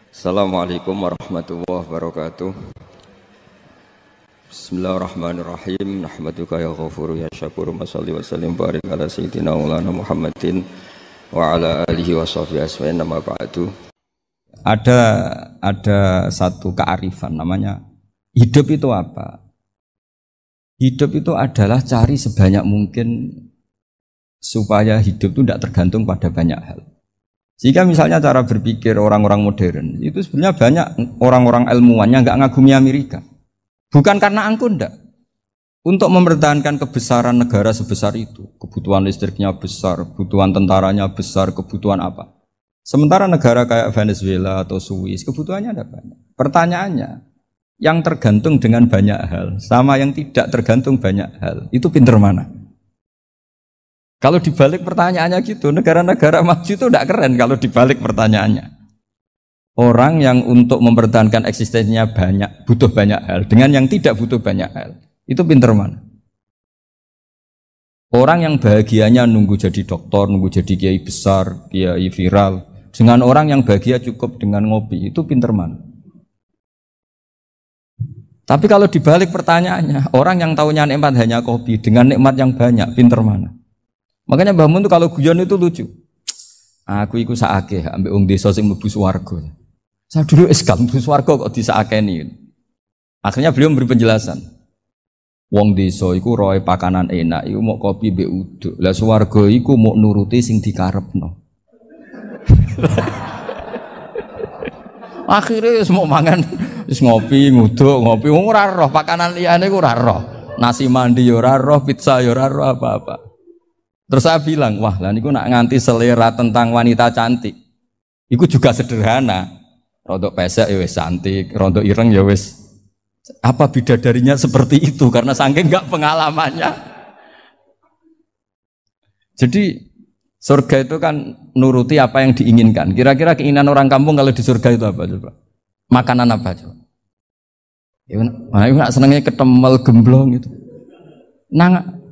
Assalamualaikum warahmatullahi wabarakatuh. Bismillahirrahmanirrahim. Nahmaduka ya ghafuru ya syakuru. Mashalli wa sallim barik ala sayyidina maulana Muhammadin wa ala alihi wa sahbihi asma'in. Nama ba'du. Ada satu kearifan namanya hidup itu apa? Hidup itu adalah cari sebanyak mungkin supaya hidup itu tidak tergantung pada banyak hal. Jika misalnya cara berpikir orang-orang modern itu sebenarnya banyak orang-orang ilmuwan yang nggak ngagumi Amerika, bukan karena angkuh ndak. Untuk mempertahankan kebesaran negara sebesar itu, kebutuhan listriknya besar, kebutuhan tentaranya besar, kebutuhan apa? Sementara negara kayak Venezuela atau Swiss kebutuhannya ada banyak. Pertanyaannya, yang tergantung dengan banyak hal sama yang tidak tergantung banyak hal itu pinter mana? Kalau dibalik pertanyaannya gitu, negara-negara maju itu tidak keren kalau dibalik pertanyaannya. Orang yang untuk mempertahankan eksistensinya banyak, butuh banyak hal, dengan yang tidak butuh banyak hal, itu pinter mana? Orang yang bahagianya nunggu jadi dokter, nunggu jadi kiai besar, kiai viral, dengan orang yang bahagia cukup dengan ngopi, itu pinter mana? Tapi kalau dibalik pertanyaannya, orang yang tahunya nikmat hanya kopi, dengan nikmat yang banyak, pinter mana? Makanya Mbah Mun tuh kalau guyon itu lucu. Aku iku sakake ambek wong desa sing mlebu swarga. Saya dulu eskal mlebu swarga kok disakeni. Akhirnya beliau memberi penjelasan. Wong desa iku roe pakanan enak, iku mau kopi mbek uduk. Lah swarga iku mau nuruti sing dikarepno. Akhirnya wis mau mangan, wis ngopi, nguduk, ngopi wong ora roh pakanan liyane iku ora roh. Nasi mandi ya ora roh, pizza ya ora roh apa-apa. Terus saya bilang, wah lah niku nak nganti selera tentang wanita cantik. Iku juga sederhana. Rontok pesek ya wis cantik, rontok ireng ya wis. Apa bidadarinya seperti itu karena saking enggak pengalamannya. Jadi surga itu kan nuruti apa yang diinginkan. Kira-kira keinginan orang kampung kalau di surga itu apa coba? Makanan apa coba? Ya nak senengnya ketemel gemblong gitu.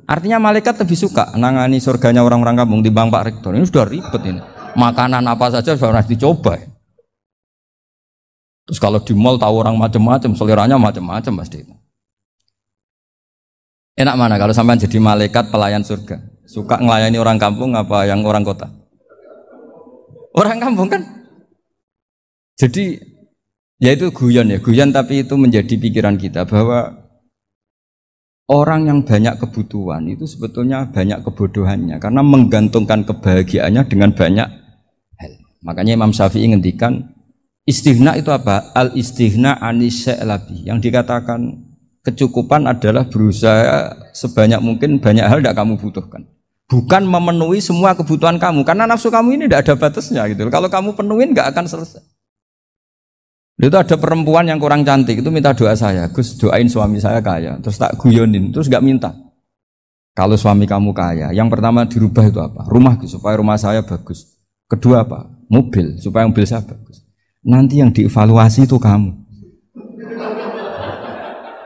Artinya malaikat lebih suka nangani surganya orang-orang kampung di Bang Pak Rektor. Ini sudah ribet ini. Makanan apa saja sudah harus dicoba. Terus kalau di mall tahu orang macam-macam, seleranya macam-macam pasti. Enak mana kalau sampai jadi malaikat pelayan surga? Suka ngelayani orang kampung apa yang orang kota? Orang kampung kan? Jadi ya itu guyon tapi itu menjadi pikiran kita bahwa orang yang banyak kebutuhan itu sebetulnya banyak kebodohannya karena menggantungkan kebahagiaannya dengan banyak hal. Makanya Imam Syafi'i ngendikan istighna itu apa? Al-istighna anisya'i. Yang dikatakan kecukupan adalah berusaha sebanyak mungkin banyak hal tidak kamu butuhkan. Bukan memenuhi semua kebutuhan kamu karena nafsu kamu ini tidak ada batasnya gitu. Kalau kamu penuhin nggak akan selesai. Itu ada perempuan yang kurang cantik itu minta doa saya, Gus doain suami saya kaya, terus tak guyonin, terus nggak minta. Kalau suami kamu kaya, yang pertama dirubah itu apa? Rumah supaya rumah saya bagus. Kedua apa? Mobil supaya mobil saya bagus. Nanti yang dievaluasi itu kamu.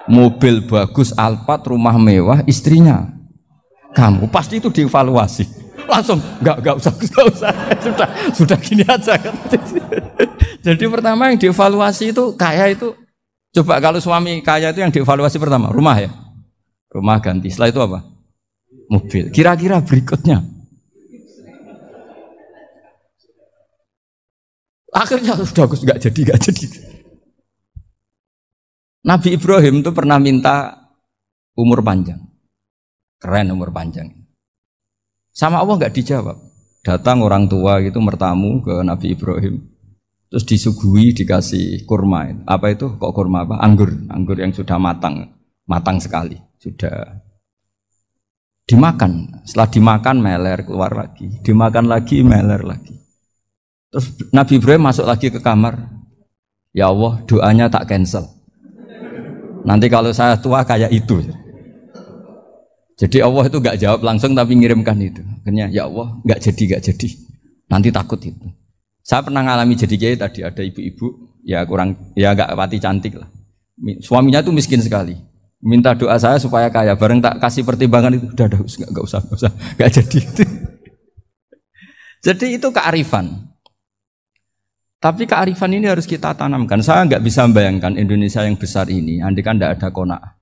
Mobil bagus, Alphard, rumah mewah, istrinya kamu pasti itu dievaluasi. Langsung nggak usah sudah gini aja kan. Jadi pertama yang dievaluasi itu kaya itu coba kalau suami kaya itu yang dievaluasi pertama rumah ya, rumah ganti. Setelah itu apa? Mobil. Kira-kira berikutnya akhirnya sudah nggak jadi. Nabi Ibrahim itu pernah minta umur panjang, keren umur panjang. Sama Allah nggak dijawab. Datang orang tua gitu mertamu ke Nabi Ibrahim, terus disuguhi dikasih kurma. Apa itu? Kok kurma apa? Anggur yang sudah matang sekali, sudah dimakan. Setelah dimakan meler keluar lagi, dimakan lagi meler lagi. Terus Nabi Ibrahim masuk lagi ke kamar. Ya Allah, doanya tak cancel. Nanti kalau saya tua kayak itu. Jadi Allah itu nggak jawab langsung tapi ngirimkan itu. Akhirnya ya Allah nggak jadi. Nanti takut itu. Saya pernah ngalami jadi kiai tadi ada ibu-ibu ya nggak pati cantik lah. Suaminya tuh miskin sekali. Minta doa saya supaya kaya. Bareng tak kasih pertimbangan itu udah nggak usah nggak jadi. Jadi itu kearifan. Tapi kearifan ini harus kita tanamkan. Saya nggak bisa membayangkan Indonesia yang besar ini, andai kan tidak ada qanaah,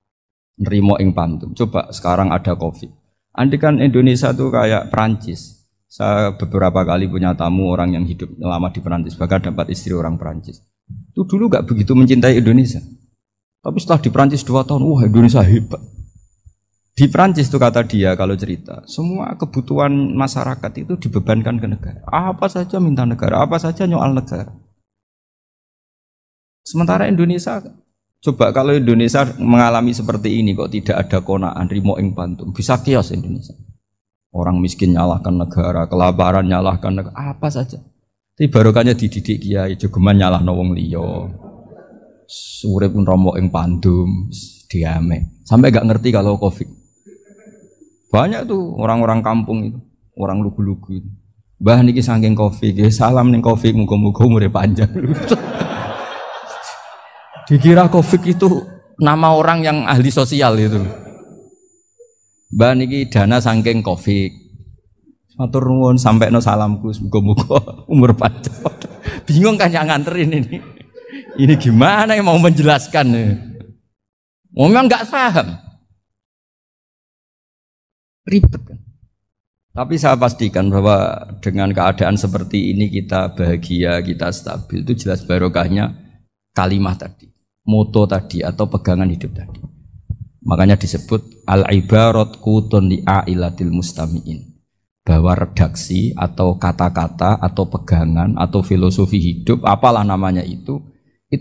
nerimo ing pantum. Coba sekarang ada Covid. Andai kan Indonesia tuh kayak Perancis. Saya beberapa kali punya tamu orang yang hidup lama di Perancis, bahkan dapat istri orang Perancis. Itu dulu nggak begitu mencintai Indonesia. Tapi setelah di Perancis 2 tahun, wah Indonesia hebat. Di Perancis tuh kata dia kalau cerita, semua kebutuhan masyarakat itu dibebankan ke negara. Apa saja minta negara, apa saja nyoal negara. Sementara Indonesia, coba kalau Indonesia mengalami seperti ini kok tidak ada qanaah, rimo ing pantum, bisa kios Indonesia. Orang miskin nyalahkan negara, kelaparan nyalahkan negara, apa saja. Tapi barokahnya dididik kiai, jogeman nyalahno wong liya. Urip romo ing pandum, diame. Sampai gak ngerti kalau Covid. Banyak tuh orang-orang kampung itu, orang lugu-lugu itu. Mbah niki saking Covid, salam ning Covid, muga-muga umure panjang. Dikira Covid itu nama orang yang ahli sosial itu. Mbah niki dana saking Covid. Matur nuwun sampekno salamku, muga-muga umur panjang. Bingung kan yang nganterin ini. Ini gimana yang mau menjelaskan? Memang nggak paham. Ribet kan. Tapi saya pastikan bahwa dengan keadaan seperti ini kita bahagia, kita stabil, itu jelas barokahnya kalimat tadi, moto tadi atau pegangan hidup tadi. Makanya disebut al-ibarat qutun li'ailatil mustami'in, bahwa redaksi atau kata-kata atau pegangan atau filosofi hidup, apalah namanya itu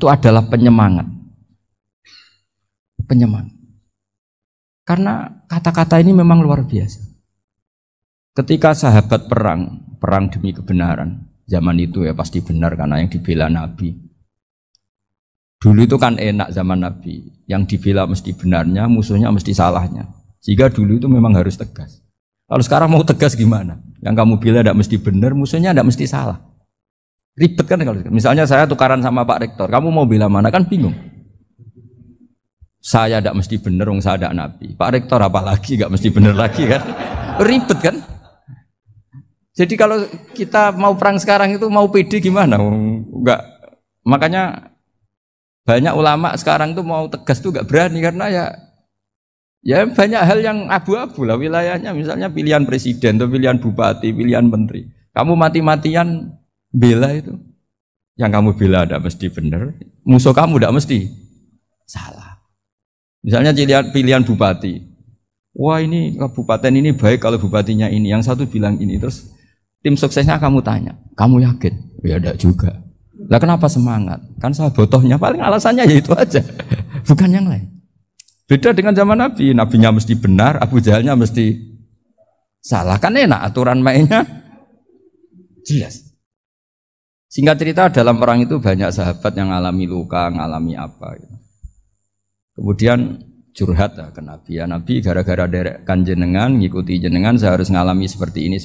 adalah penyemangat. Penyemangat. Karena kata-kata ini memang luar biasa. Ketika sahabat perang demi kebenaran, zaman itu ya pasti benar karena yang dibela Nabi. Dulu itu kan enak zaman Nabi, yang dibela mesti benarnya, musuhnya mesti salahnya. Sehingga dulu itu memang harus tegas. Kalau sekarang mau tegas gimana? Yang kamu bela tidak mesti benar, musuhnya tidak mesti salah. Ribet kan kalau misalnya saya tukaran sama Pak Rektor, kamu mau bela mana kan bingung. Saya tidak mesti benar, saya tidak Nabi. Pak Rektor apalagi tidak mesti benar lagi kan? Ribet kan? Jadi kalau kita mau perang sekarang itu mau pede gimana? Enggak. Makanya banyak ulama sekarang tuh mau tegas tuh enggak berani karena ya banyak hal yang abu-abu lah wilayahnya. Misalnya pilihan presiden, atau pilihan bupati, pilihan menteri. Kamu mati-matian bela itu, yang kamu bela tidak mesti benar, musuh kamu tidak mesti salah. Misalnya pilihan bupati, wah ini kabupaten ini baik kalau bupatinya ini, yang satu bilang ini, terus tim suksesnya kamu tanya, kamu yakin? Ya tidak juga. Lah kenapa semangat? Kan saya botohnya, paling alasannya ya itu aja, bukan yang lain. Beda dengan zaman Nabi, nabinya mesti benar, Abu Jahalnya mesti salah, kan enak aturan mainnya jelas. Singkat cerita dalam perang itu banyak sahabat yang alami luka, ngalami apa gitu. Kemudian curhat ke Nabi, ya Nabi gara-gara derekkan jenengan, ngikuti jenengan saya harus ngalami seperti ini.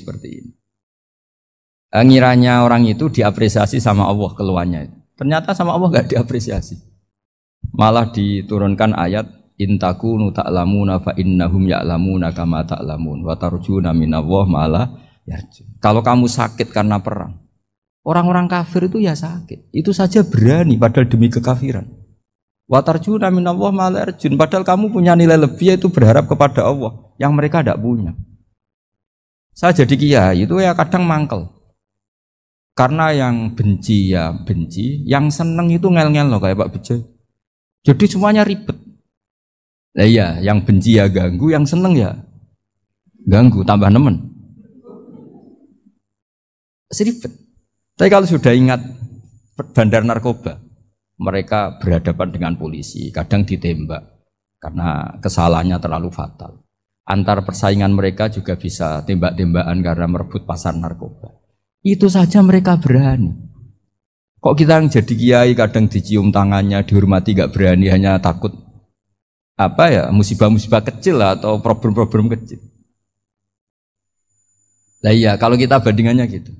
Ngiranya orang itu diapresiasi sama Allah keluarnya. Ternyata sama Allah gak diapresiasi. Malah diturunkan ayat intakunu ta'lamuna fa innahum ya'lamuna kama ta'lamun wa tarjuna minallah malah yarjun. Kalau kamu sakit karena perang, orang-orang kafir itu ya sakit. Itu saja berani padahal demi kekafiran. Wa tarjuna minallah ma la yarjun, padahal kamu punya nilai lebih yaitu berharap kepada Allah yang mereka tidak punya. Saya jadi kiai itu ya kadang mangkel. Karena yang benci ya benci, yang seneng itu ngel-ngel loh kayak Pak Bejo. Jadi semuanya ribet. Nah iya, yang benci ya ganggu, yang seneng ya ganggu, tambah nemen. Seribet. Tapi kalau sudah ingat bandar narkoba, mereka berhadapan dengan polisi, kadang ditembak karena kesalahannya terlalu fatal. Antar persaingan mereka juga bisa tembak-tembakan karena merebut pasar narkoba. Itu saja mereka berani. Kok kita yang jadi kiai kadang dicium tangannya, dihormati gak berani, hanya takut musibah-musibah kecil lah, atau problem-problem kecil. Lah iya, kalau kita bandingannya gitu.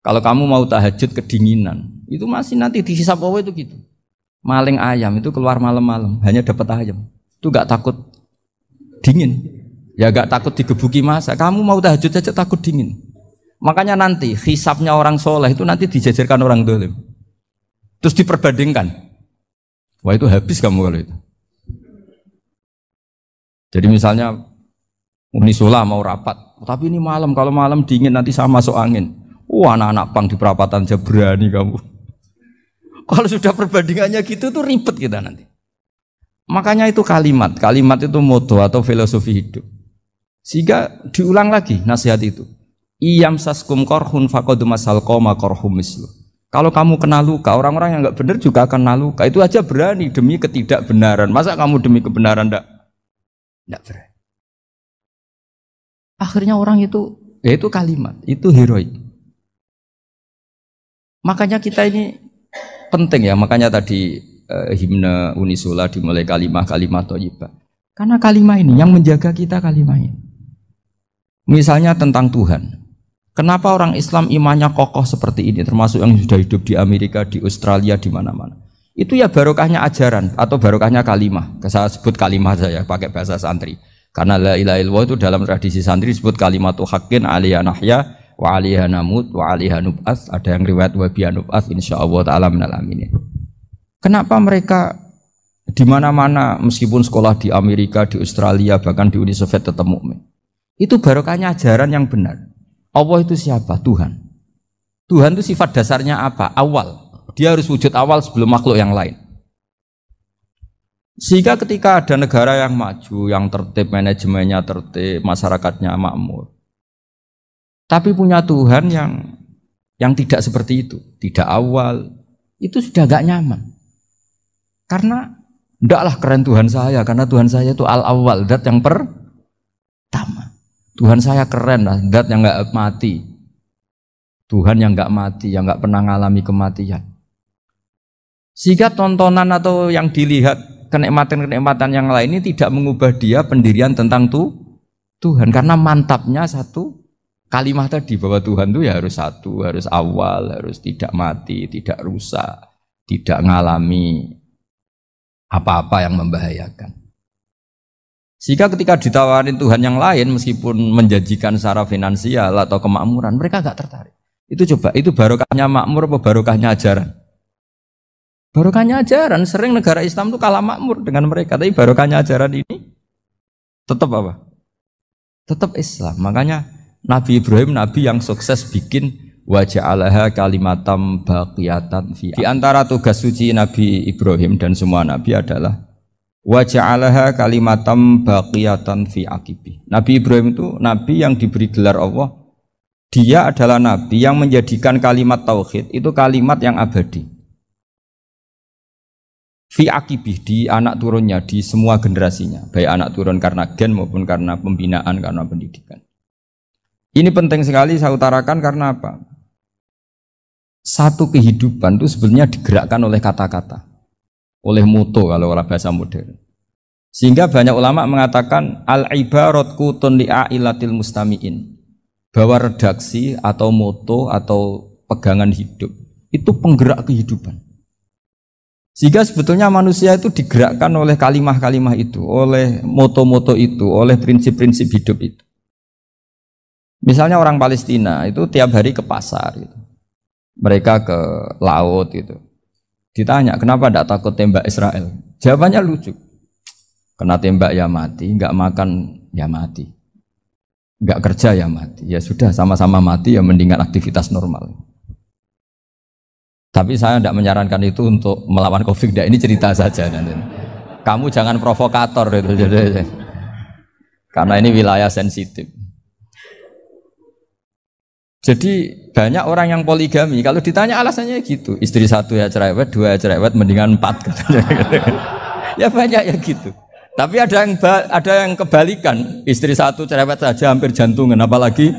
Kalau kamu mau tahajud kedinginan, itu masih nanti dihisab Allah itu gitu. Maling ayam itu keluar malam-malam, hanya dapat ayam. Itu gak takut dingin. Ya gak takut digebuki masa. Kamu mau tahajud saja takut dingin. Makanya nanti hisabnya orang soleh itu nanti dijajarkan orang dolim. Terus diperbandingkan. Wah itu habis kamu kalau itu. Jadi misalnya Unisula mau rapat, tapi ini malam, kalau malam dingin nanti sama masuk angin. Wah anak-anak pang di perapatan aja berani kamu. Kalau sudah perbandingannya gitu tuh ribet kita nanti. Makanya itu kalimat itu moto atau filosofi hidup. Sehingga diulang lagi nasihat itu. Iyam saskum korhun fakodu masal koma korhum mislu. Kalau kamu kena luka, orang-orang yang nggak benar juga akan kena luka. Itu aja berani demi ketidakbenaran. Masa kamu demi kebenaran enggak berani? Akhirnya orang itu, ya itu kalimat, itu heroik. Makanya kita ini penting ya, makanya tadi himne Unisula dimulai kalimat thayyibah. Karena kalimat ini yang menjaga kita kalimat ini. Misalnya tentang Tuhan. Kenapa orang Islam imannya kokoh seperti ini, termasuk yang sudah hidup di Amerika, di Australia, di mana-mana. Itu ya barokahnya ajaran atau barokahnya kalimah. Saya sebut kalimah saya pakai bahasa santri. Karena la ilaha illallah itu dalam tradisi santri disebut kalimatu haqqin alaiha nahya wa alaiha namut wa alaiha nub'ats. Ada yang riwayat wa biha nub'ats insyaallah taala minal aminin. Kenapa mereka di mana-mana meskipun sekolah di Amerika, di Australia, bahkan di Uni Soviet tetap mukmin? Itu barokahnya ajaran yang benar. Allah itu siapa? Tuhan. Tuhan itu sifat dasarnya apa? Awal. Dia harus wujud awal sebelum makhluk yang lain. Sehingga ketika ada negara yang maju, yang tertib, manajemennya tertib, masyarakatnya makmur, tapi punya Tuhan yang tidak seperti itu, tidak awal, itu sudah gak nyaman. Karena ndaklah keren Tuhan saya, karena Tuhan saya itu al-awwal, zat yang pertama. Tuhan saya keren lah, zat yang gak mati. Tuhan yang gak mati, yang gak pernah mengalami kematian. Sehingga tontonan atau yang dilihat kenikmatan-kenikmatan yang lain ini tidak mengubah dia pendirian tentang Tuhan. Karena mantapnya satu kalimat tadi bahwa Tuhan itu ya harus satu, harus awal, harus tidak mati, tidak rusak, tidak mengalami apa-apa yang membahayakan. Sehingga ketika ditawarin Tuhan yang lain meskipun menjanjikan secara finansial atau kemakmuran, mereka gak tertarik. Itu coba, itu barokahnya makmur apa barokahnya ajaran? Barokahnya ajaran. Sering negara Islam itu kalah makmur dengan mereka, tapi barokahnya ajaran ini tetap apa? Tetap Islam. Makanya Nabi Ibrahim, Nabi yang sukses bikin wa ja'alaha kalimatam baqiyatan fi. Di antara tugas suci Nabi Ibrahim dan semua Nabi adalah wa ja'alaha kalimatam baqiyatan fi aqibi. Nabi Ibrahim itu Nabi yang diberi gelar Allah. Dia adalah Nabi yang menjadikan kalimat tauhid itu kalimat yang abadi. Fi akibih, di anak turunnya, di semua generasinya, baik anak turun karena gen maupun karena pembinaan, karena pendidikan. Ini penting sekali saya utarakan karena apa? Satu kehidupan itu sebenarnya digerakkan oleh kata-kata, oleh moto kalau orang bahasa modern. Sehingga banyak ulama mengatakan al-ibarat kutun li'ailatil mustami'in, bahwa redaksi atau moto atau pegangan hidup itu penggerak kehidupan. Sehingga sebetulnya manusia itu digerakkan oleh kalimah-kalimah itu, oleh moto-moto itu, oleh prinsip-prinsip hidup itu. Misalnya orang Palestina itu tiap hari ke pasar gitu. Mereka ke laut gitu. Ditanya, kenapa tidak takut tembak Israel? Jawabannya lucu. Kena tembak ya mati, enggak makan ya mati. Enggak kerja ya mati. Ya sudah sama-sama mati ya mendingan aktivitas normal. Tapi saya tidak menyarankan itu untuk melawan COVID. Ini cerita saja nanti. Kamu jangan provokator itu, karena ini wilayah sensitif. Jadi banyak orang yang poligami. Kalau ditanya alasannya gitu, istri satu ya cerewet, dua ya cerewet, mendingan 4. Ya banyak ya gitu. Tapi ada yang kebalikan, istri satu cerewet saja hampir jantungan, apalagi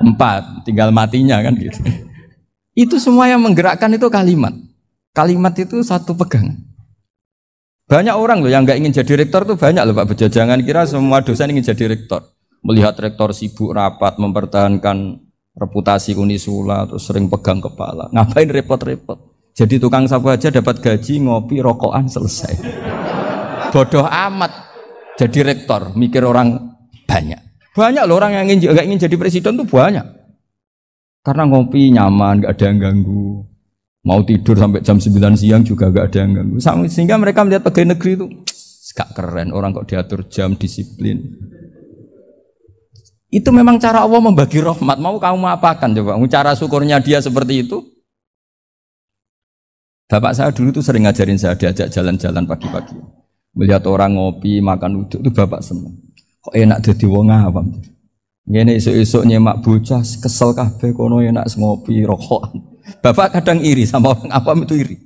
4, tinggal matinya kan gitu. Itu semua yang menggerakkan itu kalimat. Kalimat itu satu pegangan. Banyak orang loh yang nggak ingin jadi rektor tuh banyak loh Pak Bejo. Jangan kira semua dosen ingin jadi rektor. Melihat rektor sibuk rapat mempertahankan reputasi Unisula terus sering pegang kepala. Ngapain repot-repot? Jadi tukang sapu aja dapat gaji, ngopi, rokokan selesai. Bodoh amat jadi rektor, mikir orang banyak. Banyak loh orang yang nggak ingin jadi presiden tuh banyak. Karena ngopi nyaman, gak ada yang ganggu. Mau tidur sampai jam 9 siang juga gak ada yang ganggu. Sehingga mereka melihat pegawai negeri itu gak keren, orang kok diatur jam, disiplin. Itu memang cara Allah membagi rahmat. Mau kamu apakan coba? Cara syukurnya dia seperti itu. Bapak saya dulu tuh sering ngajarin saya, diajak jalan-jalan pagi-pagi. Melihat orang ngopi, makan uduk itu bapak seneng. Kok enak jadi wong awam. Ngene esuk-esuk nyemak bocah kesel kabeh kono enak ngopi rokokan. Bapak kadang iri sama orang awam itu iri.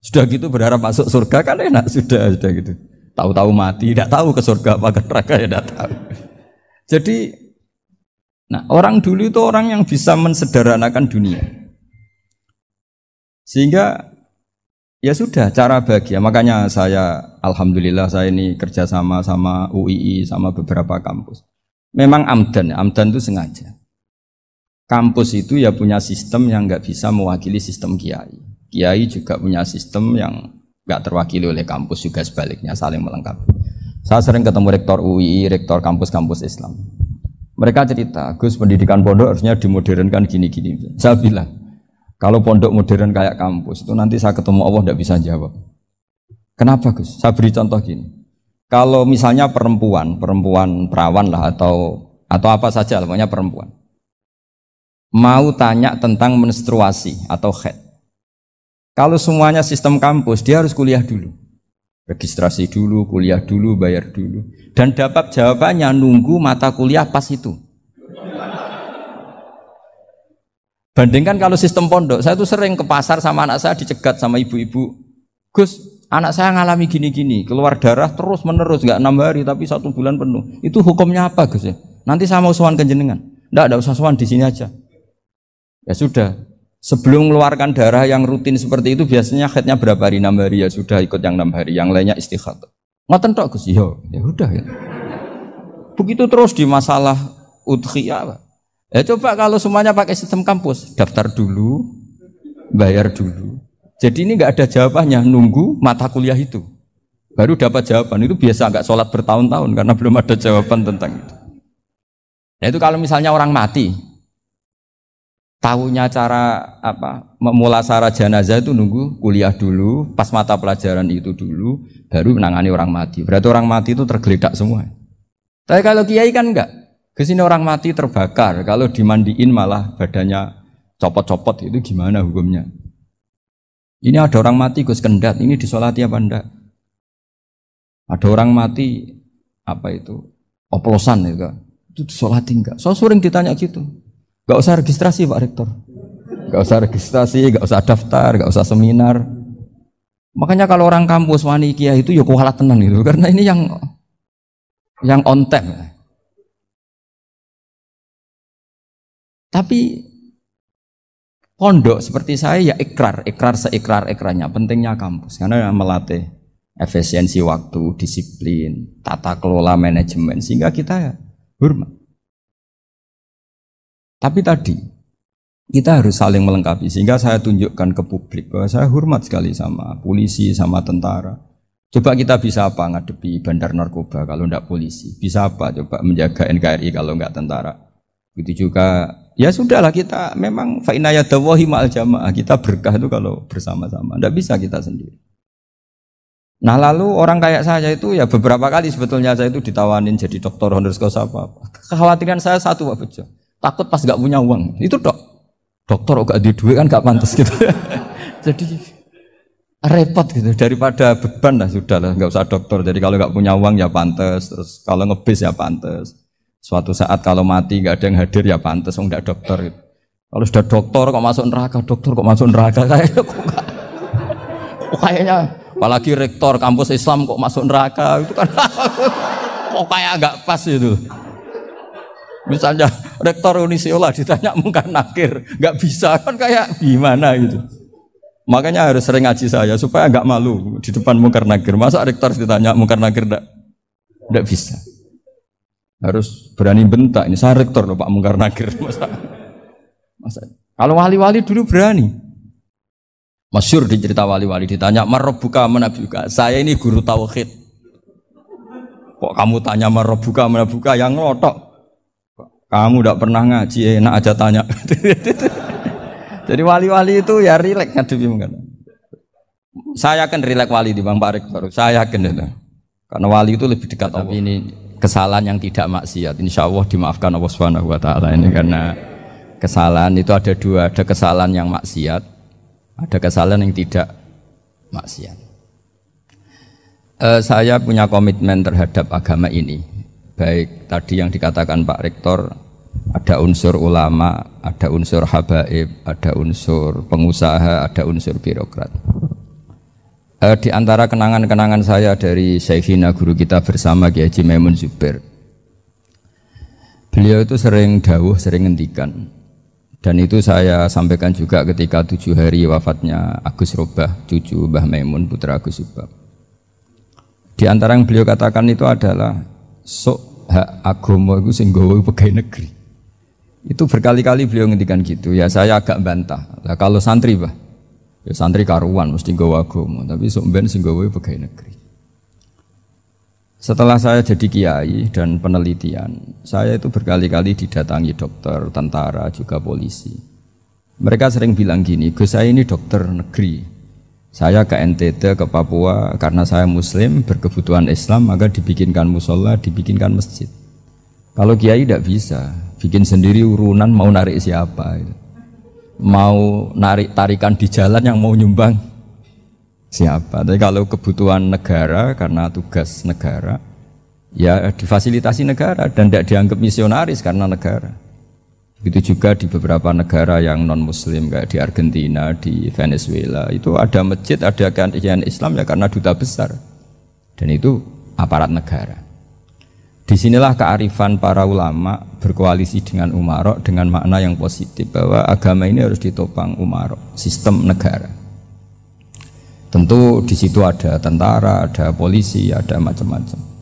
Sudah gitu berharap masuk surga kan enak sudah gitu. Tahu-tahu mati, tidak tahu ke surga apa ke neraka ya tidak tahu. Jadi nah, orang dulu itu orang yang bisa mensederhanakan dunia. Sehingga ya sudah cara bahagia. Makanya saya alhamdulillah saya ini kerjasama sama UII sama beberapa kampus. Memang amdan itu sengaja. Kampus itu ya punya sistem yang nggak bisa mewakili sistem kiai. Kiai juga punya sistem yang nggak terwakili oleh kampus, juga sebaliknya saling melengkapi. Saya sering ketemu rektor UII, rektor kampus-kampus Islam. Mereka cerita, Gus pendidikan pondok harusnya dimodernkan gini-gini. Saya bilang, kalau pondok modern kayak kampus itu nanti saya ketemu Allah nggak bisa jawab. Kenapa Gus? Saya beri contoh gini. Kalau misalnya perempuan perawan lah atau apa saja, pokoknya perempuan mau tanya tentang menstruasi atau haid. Kalau semuanya sistem kampus, dia harus kuliah dulu. Registrasi dulu, kuliah dulu, bayar dulu. Dan dapat jawabannya nunggu mata kuliah pas itu. Bandingkan kalau sistem pondok, saya tuh sering ke pasar sama anak saya dicegat sama ibu-ibu. Gus, anak saya ngalami gini-gini, keluar darah terus menerus, nggak 6 hari tapi 1 bulan penuh. Itu hukumnya apa Gus ya? Nanti saya mau sowan ke jenengan. Nggak usah sowan di sini aja. Ya sudah, sebelum mengeluarkan darah yang rutin seperti itu biasanya haidnya berapa hari? 6 hari ya sudah ikut yang 6 hari, yang lainnya istikhadah. Ngoten tok Gus, ya udah ya. Begitu terus di masalah udhiyah. Ya coba kalau semuanya pakai sistem kampus, daftar dulu, bayar dulu. Jadi ini nggak ada jawabannya, nunggu mata kuliah itu. Baru dapat jawaban, itu biasa nggak sholat bertahun-tahun karena belum ada jawaban tentang itu. Nah itu kalau misalnya orang mati, tahunya cara memulasara jenazah itu nunggu kuliah dulu, pas mata pelajaran itu dulu, baru menangani orang mati. Berarti orang mati itu tergeledak semua. Tapi kalau kiai kan enggak. Kesini orang mati terbakar, kalau dimandiin malah badannya copot-copot, itu gimana hukumnya? Ini ada orang mati Gus Kendat, ini disolati apa enggak? Ada orang mati oplosan itu disolati enggak? So sering ditanya gitu. Gak usah registrasi Pak Rektor, gak usah registrasi, gak usah daftar, gak usah seminar. Makanya kalau orang kampus wani kiai itu ya kualat tenan gitu, karena ini yang on time. Tapi pondok seperti saya ya ikrar seikrar-ikrarnya pentingnya kampus karena melatih efisiensi waktu, disiplin, tata kelola manajemen sehingga kita ya hormat. Tapi tadi kita harus saling melengkapi sehingga saya tunjukkan ke publik bahwa saya hormat sekali sama polisi, sama tentara. Coba kita bisa apa ngadepi bandar narkoba kalau enggak polisi? Bisa apa coba menjaga NKRI kalau enggak tentara? Begitu juga ya sudahlah kita memang fa inna yadallahi ma'al jamaah, kita berkah itu kalau bersama-sama. Enggak bisa kita sendiri. Nah lalu orang kayak saya itu ya beberapa kali sebetulnya saya itu ditawanin jadi doktor honoris causa apa. Kekhawatiran saya satu Pak Bejo. Takut pas gak punya uang, itu dokter gak di duit kan gak pantas gitu. Jadi repot gitu, daripada beban lah sudah lah, gak usah dokter. Jadi kalau gak punya uang ya pantas, terus kalau ngebis ya pantas. Suatu saat kalau mati gak ada yang hadir ya pantas, enggak dokter gitu. Kalau sudah dokter kok masuk neraka, kayaknya apalagi rektor kampus Islam kok masuk neraka itu kan kok kayak gak pas itu. Misalnya rektor Unisiola ditanya mungkar nakir, nggak bisa kan kayak gimana gitu. Makanya harus sering ngaji saya supaya nggak malu di depan mungkar nakir. Masa rektor ditanya mungkar nakir nggak bisa. Harus berani bentak. Ini saya rektor loh Pak mungkar nakir. Masa. Kalau wali-wali dulu berani. Masyhur di cerita wali-wali ditanya marabbuka manabuka. Saya ini guru tauhid. Kok kamu tanya marabbuka manabuka yang ngelotok? Kamu tidak pernah ngaji, enak aja tanya. Jadi wali-wali itu ya rileks ngadepi mungkin. Saya akan rileks wali di Bang Pak Rektor. Saya yakin itu. Karena wali itu lebih dekat. Tapi ini kesalahan yang tidak maksiat. Insya Allah dimaafkan Allah Subhanahu Wa Taala ini karena kesalahan itu ada dua. Ada kesalahan yang maksiat, ada kesalahan yang tidak maksiat. Saya punya komitmen terhadap agama ini. Baik tadi yang dikatakan Pak Rektor, ada unsur ulama, ada unsur habaib, ada unsur pengusaha, ada unsur birokrat. Di antara kenangan-kenangan saya dari Syekhina guru kita bersama Kiai Haji Maimun Zubair, beliau itu sering dawuh, sering ngendikan, dan itu saya sampaikan juga ketika 7 hari wafatnya Agus Robah, cucu Mbah Maimun, putra Agus Subah. Di antara yang beliau katakan itu adalah sok hak agama itu sing gawe pegawai negeri. Itu berkali-kali beliau ngendikan gitu. Ya saya agak bantah. Lah kalau santri, Bah, ya santri karuan mesti gawe agama, tapi sok ben sing gawe pegawai negeri. Setelah saya jadi kiai dan penelitian, saya itu berkali-kali didatangi dokter, tentara, juga polisi. Mereka sering bilang gini, Gus saya ini dokter negeri. Saya ke NTT, ke Papua, karena saya muslim, berkebutuhan Islam, maka dibikinkan musola, dibikinkan masjid. Kalau kiai tidak bisa, bikin sendiri urunan mau narik siapa. Mau narik tarikan di jalan yang mau nyumbang siapa. Tapi kalau kebutuhan negara, karena tugas negara, ya difasilitasi negara dan tidak dianggap misionaris karena negara. Begitu juga di beberapa negara yang non-muslim kayak di Argentina, di Venezuela, itu ada masjid, ada kajian Islam ya karena duta besar. Dan itu aparat negara. Disinilah kearifan para ulama berkoalisi dengan umarok dengan makna yang positif bahwa agama ini harus ditopang umarok, sistem negara. Tentu di situ ada tentara, ada polisi, ada macam-macam.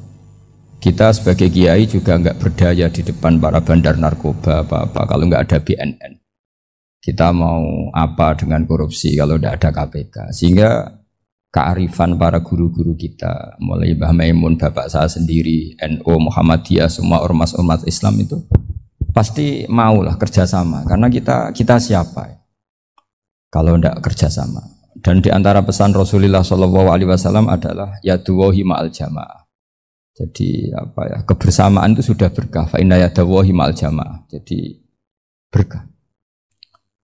Kita sebagai kiai juga enggak berdaya di depan para bandar narkoba apa-apa kalau enggak ada BNN. Kita mau apa dengan korupsi kalau enggak ada KPK. Sehingga kearifan para guru-guru kita, mulai Mbah Maimun, bapak saya sendiri, NU, Muhammadiyah, semua ormas-ormas Islam itu pasti maulah kerjasama. Karena kita siapa kalau enggak kerjasama. Dan di antara pesan Rasulullah SAW adalah yaduwahi ma'al jamaah. Jadi apa ya, kebersamaan itu sudah berkah. Fa inna yadallahi ma'al jamaah. Jadi berkah.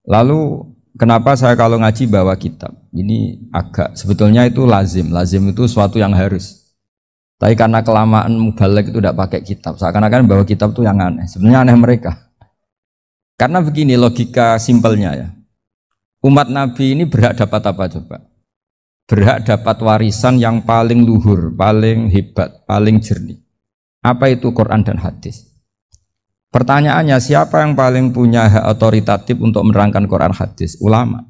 Lalu kenapa saya kalau ngaji bawa kitab? Ini agak sebetulnya itu lazim. Lazim itu suatu yang harus. Tapi karena kelamaan mubaligh itu tidak pakai kitab. Seakan-akan bawa kitab itu yang aneh. Sebenarnya aneh mereka. Karena begini logika simpelnya ya. Umat Nabi ini berhak dapat apa coba? Berhak dapat warisan yang paling luhur, paling hebat, paling jernih. Apa itu Quran dan hadis? Pertanyaannya, siapa yang paling punya hak otoritatif untuk menerangkan Quran hadis? Ulama.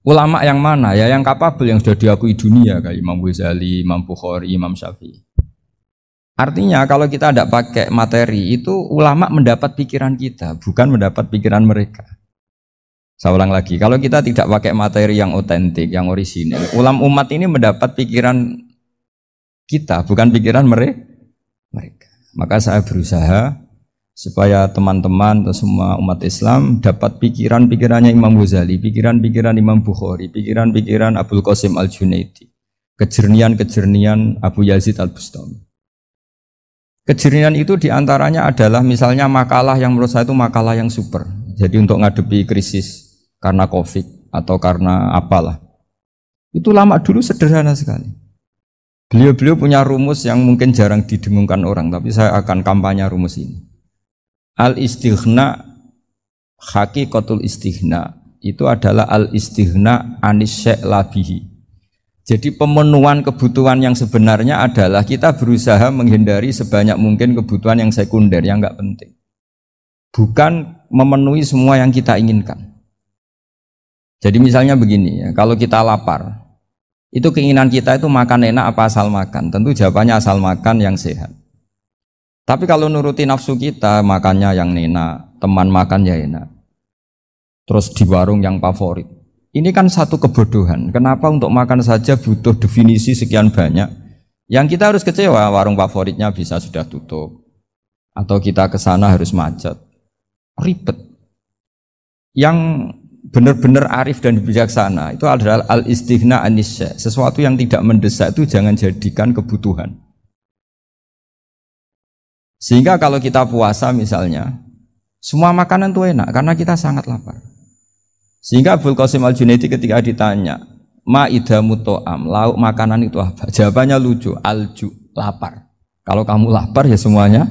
Ulama yang mana? Ya yang kapabel, yang sudah diakui dunia kayak Imam Ghazali, Imam Bukhari, Imam Syafi'i. Artinya kalau kita tidak pakai materi itu ulama mendapat pikiran kita, bukan mendapat pikiran mereka. Saya ulang lagi, kalau kita tidak pakai materi yang otentik, yang orisinil, umat ini mendapat pikiran kita, bukan pikiran mereka. Maka saya berusaha supaya teman-teman atau semua umat Islam dapat pikiran-pikirannya Imam Ghazali, pikiran-pikiran Imam Bukhari, pikiran-pikiran Abdul Qasim Al-Junaidi, kejernian-kejernian Abu Yazid Al-Bustami. Kejernian itu diantaranya adalah misalnya makalah yang menurut saya itu makalah yang super. Jadi untuk ngadepi krisis karena COVID atau karena apalah. Itu lama dulu sederhana sekali. Beliau-beliau punya rumus yang mungkin jarang didengungkan orang, tapi saya akan kampanye rumus ini. Al-istighna, haqiqatul istighna, itu adalah al-istighna anis syai' labihi. Jadi pemenuhan kebutuhan yang sebenarnya adalah kita berusaha menghindari sebanyak mungkin kebutuhan yang sekunder, yang enggak penting. Bukan memenuhi semua yang kita inginkan. Jadi misalnya begini ya, kalau kita lapar, itu keinginan kita itu makan enak apa asal makan? Tentu jawabannya asal makan yang sehat. Tapi kalau nuruti nafsu kita, makannya yang enak, teman makan ya enak. Terus di warung yang favorit. Ini kan satu kebodohan. Kenapa untuk makan saja butuh definisi sekian banyak? Yang kita harus kecewa, warung favoritnya bisa sudah tutup. Atau kita ke sana harus macet. Ribet. yang benar-benar arif dan bijaksana itu adalah al-istighna anisya. Sesuatu yang tidak mendesak itu jangan jadikan kebutuhan. Sehingga kalau kita puasa misalnya, semua makanan itu enak karena kita sangat lapar. Sehingga Abul Qasim Al-Junaidi ketika ditanya, ma'idamu to'am, lauk makanan itu apa? Jawabannya lucu, alju, lapar. Kalau kamu lapar ya semuanya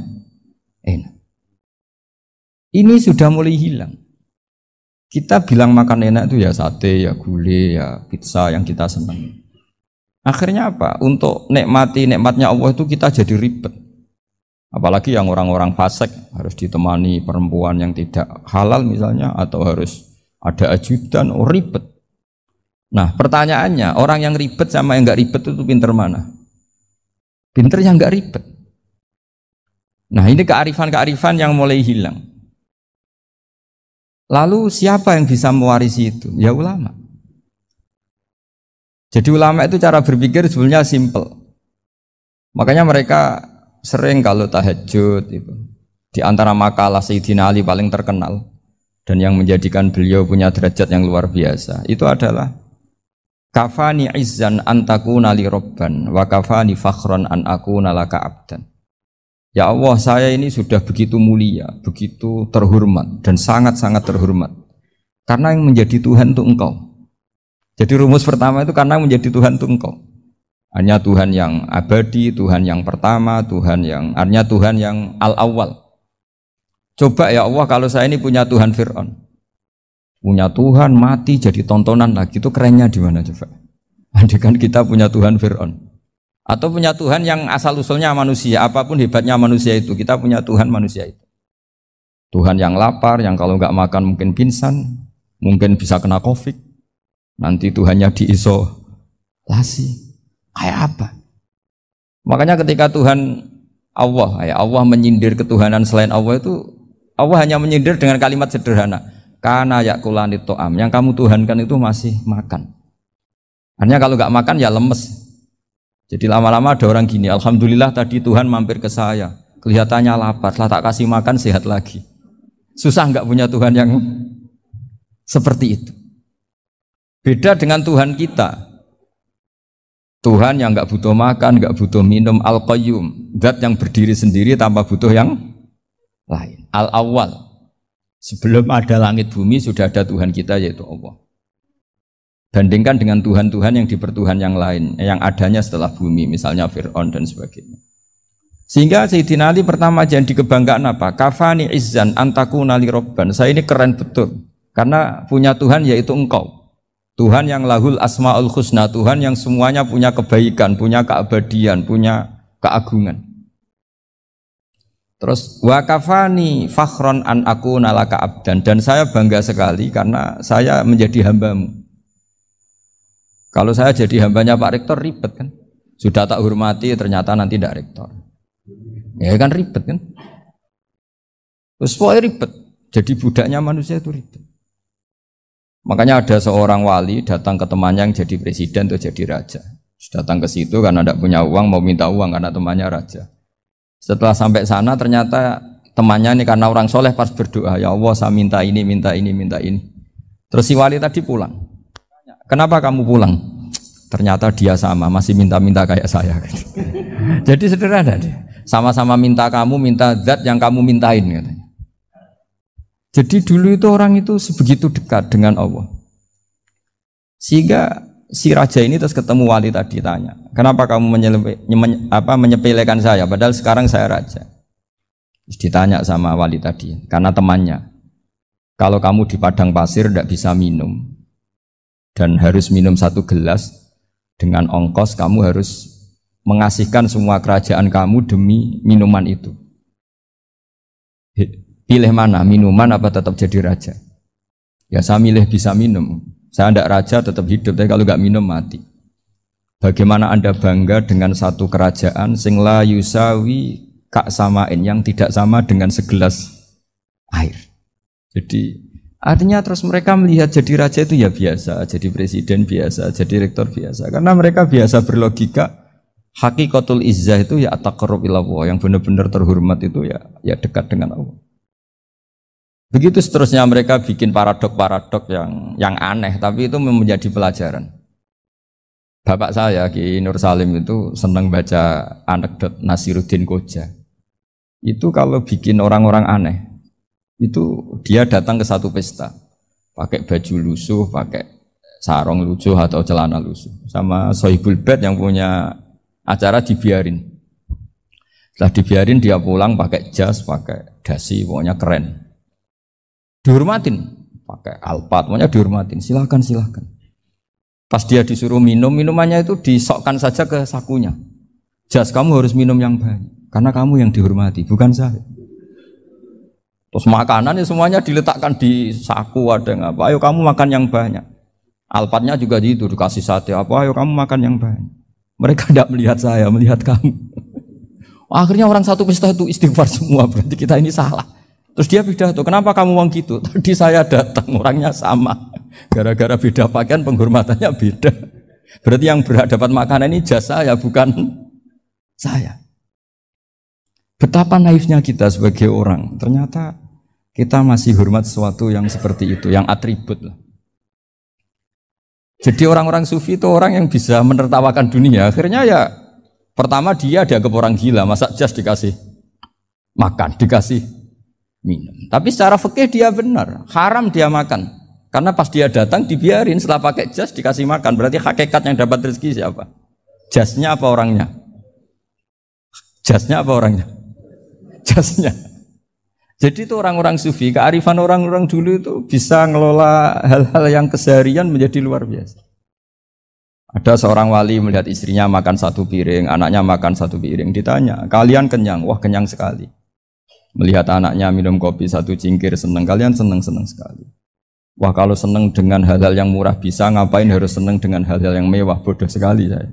enak. Ini sudah mulai hilang. Kita bilang makan enak itu ya sate, ya gulai, ya pizza yang kita senang. Akhirnya apa? Untuk nikmati nikmatnya Allah itu kita jadi ribet. Apalagi yang orang-orang fasik harus ditemani perempuan yang tidak halal misalnya, atau harus ada ajudan, ribet. Nah pertanyaannya, orang yang ribet sama yang nggak ribet itu pinter mana? Pinter yang nggak ribet. Nah ini kearifan-kearifan yang mulai hilang. Lalu siapa yang bisa mewarisi itu? Ya ulama. Jadi ulama itu cara berpikir sebenarnya simple. Makanya mereka sering kalau tahajud itu, di antara makalah Sayyidina Ali paling terkenal dan yang menjadikan beliau punya derajat yang luar biasa itu adalah kafani izzan antakuna li robban wa kafani fakhron an akuna laka abdan. Ya Allah, saya ini sudah begitu mulia, begitu terhormat dan sangat-sangat terhormat karena yang menjadi Tuhan itu Engkau. Jadi rumus pertama itu karena menjadi Tuhan itu Engkau. Hanya Tuhan yang abadi, Tuhan yang pertama, hanya Tuhan yang al-awwal. Coba ya Allah, kalau saya ini punya Tuhan Fir'aun, punya Tuhan mati jadi tontonan lagi, itu kerennya di mana coba? Andai kan kita punya Tuhan Fir'aun. Atau punya Tuhan yang asal-usulnya manusia, apapun hebatnya manusia itu, kita punya Tuhan manusia itu. Tuhan yang lapar, yang kalau nggak makan mungkin pingsan, mungkin bisa kena COVID, nanti Tuhannya diisolasi. Kayak apa? Makanya ketika Tuhan Allah menyindir ketuhanan selain Allah itu, Allah hanya menyindir dengan kalimat sederhana, karena yakulani to'am, yang kamu tuhankan itu masih makan. Hanya kalau nggak makan ya lemes. Jadi lama-lama ada orang gini, alhamdulillah tadi Tuhan mampir ke saya, kelihatannya lapar, setelah tak kasih makan sehat lagi. Susah nggak punya Tuhan yang seperti itu. Beda dengan Tuhan kita, Tuhan yang nggak butuh makan, nggak butuh minum, al-qayyum, zat yang berdiri sendiri tanpa butuh yang lain, al-awwal. Sebelum ada langit bumi sudah ada Tuhan kita yaitu Allah. Bandingkan dengan Tuhan-Tuhan yang dipertuhan yang lain, yang adanya setelah bumi, misalnya Fir'aun dan sebagainya. Sehingga Sayyidina Ali pertama jadi kebanggaan apa? Kafani izzan antakuna li robban. Saya ini keren betul, karena punya Tuhan yaitu Engkau. Tuhan yang lahul asma'ul husna, Tuhan yang semuanya punya kebaikan, punya keabadian, punya keagungan. Terus wa kafani fakhron an akuna laka abdan, dan saya bangga sekali karena saya menjadi hambamu. Kalau saya jadi hambanya Pak Rektor ribet kan, sudah tak hormati ternyata nanti tidak rektor, ya kan ribet kan. Terus pokoknya ribet, jadi budaknya manusia itu ribet. Makanya ada seorang wali datang ke temannya yang jadi presiden atau jadi raja. Datang ke situ karena tidak punya uang, mau minta uang karena temannya raja. Setelah sampai sana ternyata temannya ini karena orang soleh pas berdoa, ya Allah saya minta ini, minta ini, minta ini. Terus si wali tadi pulang. Kenapa kamu pulang? Ternyata dia sama, masih minta-minta kayak saya. Jadi sederhana dia. Sama-sama minta kamu, minta zat yang kamu mintain katanya. Jadi dulu itu orang itu sebegitu dekat dengan Allah. Sehingga si raja ini terus ketemu wali tadi tanya, kenapa kamu menyepelekan saya padahal sekarang saya raja? Terus ditanya sama wali tadi, karena temannya, kalau kamu di padang pasir tidak bisa minum dan harus minum 1 gelas, dengan ongkos kamu harus mengasihkan semua kerajaan kamu demi minuman itu. Pilih mana, minuman apa tetap jadi raja? Ya saya milih bisa minum. Saya tidak raja tetap hidup, tapi kalau nggak minum mati. Bagaimana Anda bangga dengan satu kerajaan sing la yusawi kak samain, yang tidak sama dengan segelas air. Jadi artinya terus mereka melihat jadi raja itu ya biasa, jadi presiden biasa, jadi rektor biasa. Karena mereka biasa berlogika, hakikatul izzah itu ya taqarrub ila Allah, yang benar-benar terhormat itu ya dekat dengan Allah. Begitu seterusnya mereka bikin paradok-paradok yang aneh, tapi itu menjadi pelajaran. Bapak saya Ki Nur Salim itu senang baca anekdot Nasiruddin Koja. Itu kalau bikin orang-orang aneh, itu dia datang ke satu pesta, pakai baju lusuh, pakai sarung lusuh atau celana lusuh, sama Sohibul Bait yang punya acara dibiarin. Setelah dibiarin dia pulang pakai jas, pakai dasi, pokoknya keren. Dihormatin, pakai alpat, pokoknya dihormatin. Silakan. Pas dia disuruh minum, minumannya itu disokkan saja ke sakunya. Jas, kamu harus minum yang banyak, karena kamu yang dihormati, bukan saya. Terus makanan semuanya diletakkan di saku, ada yang apa? Ayo kamu makan yang banyak. Alpatnya juga gitu, dikasih sate apa? Ayo kamu makan yang banyak. Mereka tidak melihat saya, melihat kamu. Akhirnya orang satu pesta itu istighfar semua, berarti kita ini salah. Terus dia pidato, kenapa kamu uang gitu? Tadi saya datang, orangnya sama. Gara-gara beda pakaian, penghormatannya beda. Berarti yang berhak dapat makanan ini jasa ya, bukan saya. Betapa naifnya kita sebagai orang. Ternyata kita masih hormat sesuatu yang seperti itu, yang atribut lah. Jadi orang-orang sufi itu orang yang bisa menertawakan dunia. Akhirnya ya, pertama dia dianggap orang gila, masa jas dikasih makan, dikasih minum. Tapi secara fikih dia benar, haram dia makan. Karena pas dia datang dibiarin, setelah pakai jas dikasih makan. Berarti hakikat yang dapat rezeki siapa? Jasnya apa orangnya? Jasnya apa orangnya? Jasnya. Jadi itu orang-orang sufi, kearifan orang-orang dulu itu bisa ngelola hal-hal yang keseharian menjadi luar biasa. Ada seorang wali melihat istrinya makan satu piring, anaknya makan satu piring. Ditanya, kalian kenyang? Wah, kenyang sekali. Melihat anaknya minum kopi satu cingkir, senang. Kalian senang sekali. Wah, kalau senang dengan hal-hal yang murah bisa, ngapain harus senang dengan hal-hal yang mewah? Bodoh sekali saya.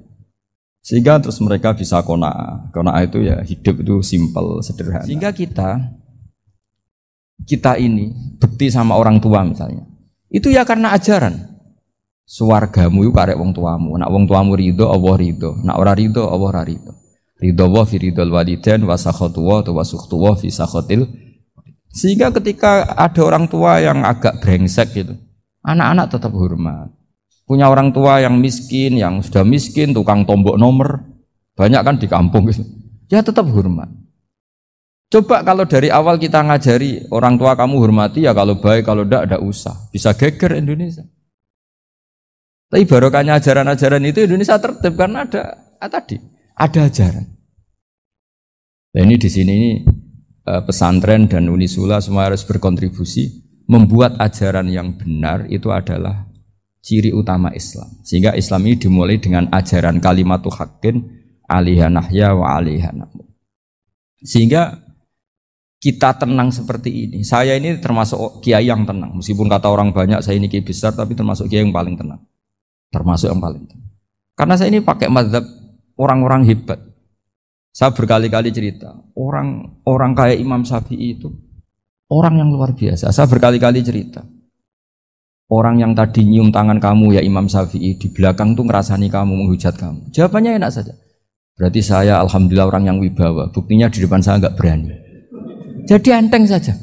Sehingga terus mereka bisa qanaah. Qanaah itu ya hidup itu simpel, sederhana. Sehingga kita ini bekti sama orang tua misalnya. Itu ya karena ajaran. Suwargamu itu karek wong tuamu. Nak wong tuamu ridho, Allah ridho. Nak ora ridho, Allah ora ridho. Ridho wa fi ridhol walidain wa sakhatu wa sukhtu wa fi sakhatil. Sehingga ketika ada orang tua yang agak brengsek gitu, anak-anak tetap hormat. Punya orang tua yang miskin, yang sudah miskin, tukang tombok nomor, banyak kan di kampung gitu. Ya tetap hormat. Coba kalau dari awal kita ngajari orang tua kamu hormati ya, kalau baik, kalau tidak usah. Bisa geger Indonesia. Tapi barokahnya ajaran-ajaran itu Indonesia tertib karena ada ajaran. Nah ini di sini pesantren dan Unisula semua harus berkontribusi membuat ajaran yang benar itu adalah ciri utama Islam. Sehingga Islam ini dimulai dengan ajaran kalimatul haqqin alaiha nahya wa alaiha namut. Sehingga kita tenang seperti ini. Saya ini termasuk kiai yang tenang. Meskipun kata orang banyak saya ini kiai besar, tapi termasuk kiai yang paling tenang. Termasuk yang paling tenang. Karena saya ini pakai mazhab orang-orang hebat. Saya berkali-kali cerita, orang kayak Imam Syafi'i itu orang yang luar biasa. Saya berkali-kali cerita. Orang yang tadi nyium tangan kamu ya Imam Syafi'i, di belakang tuh ngerasani kamu, menghujat kamu. Jawabannya enak saja. Berarti saya alhamdulillah orang yang wibawa. Buktinya di depan saya nggak berani. Jadi enteng saja.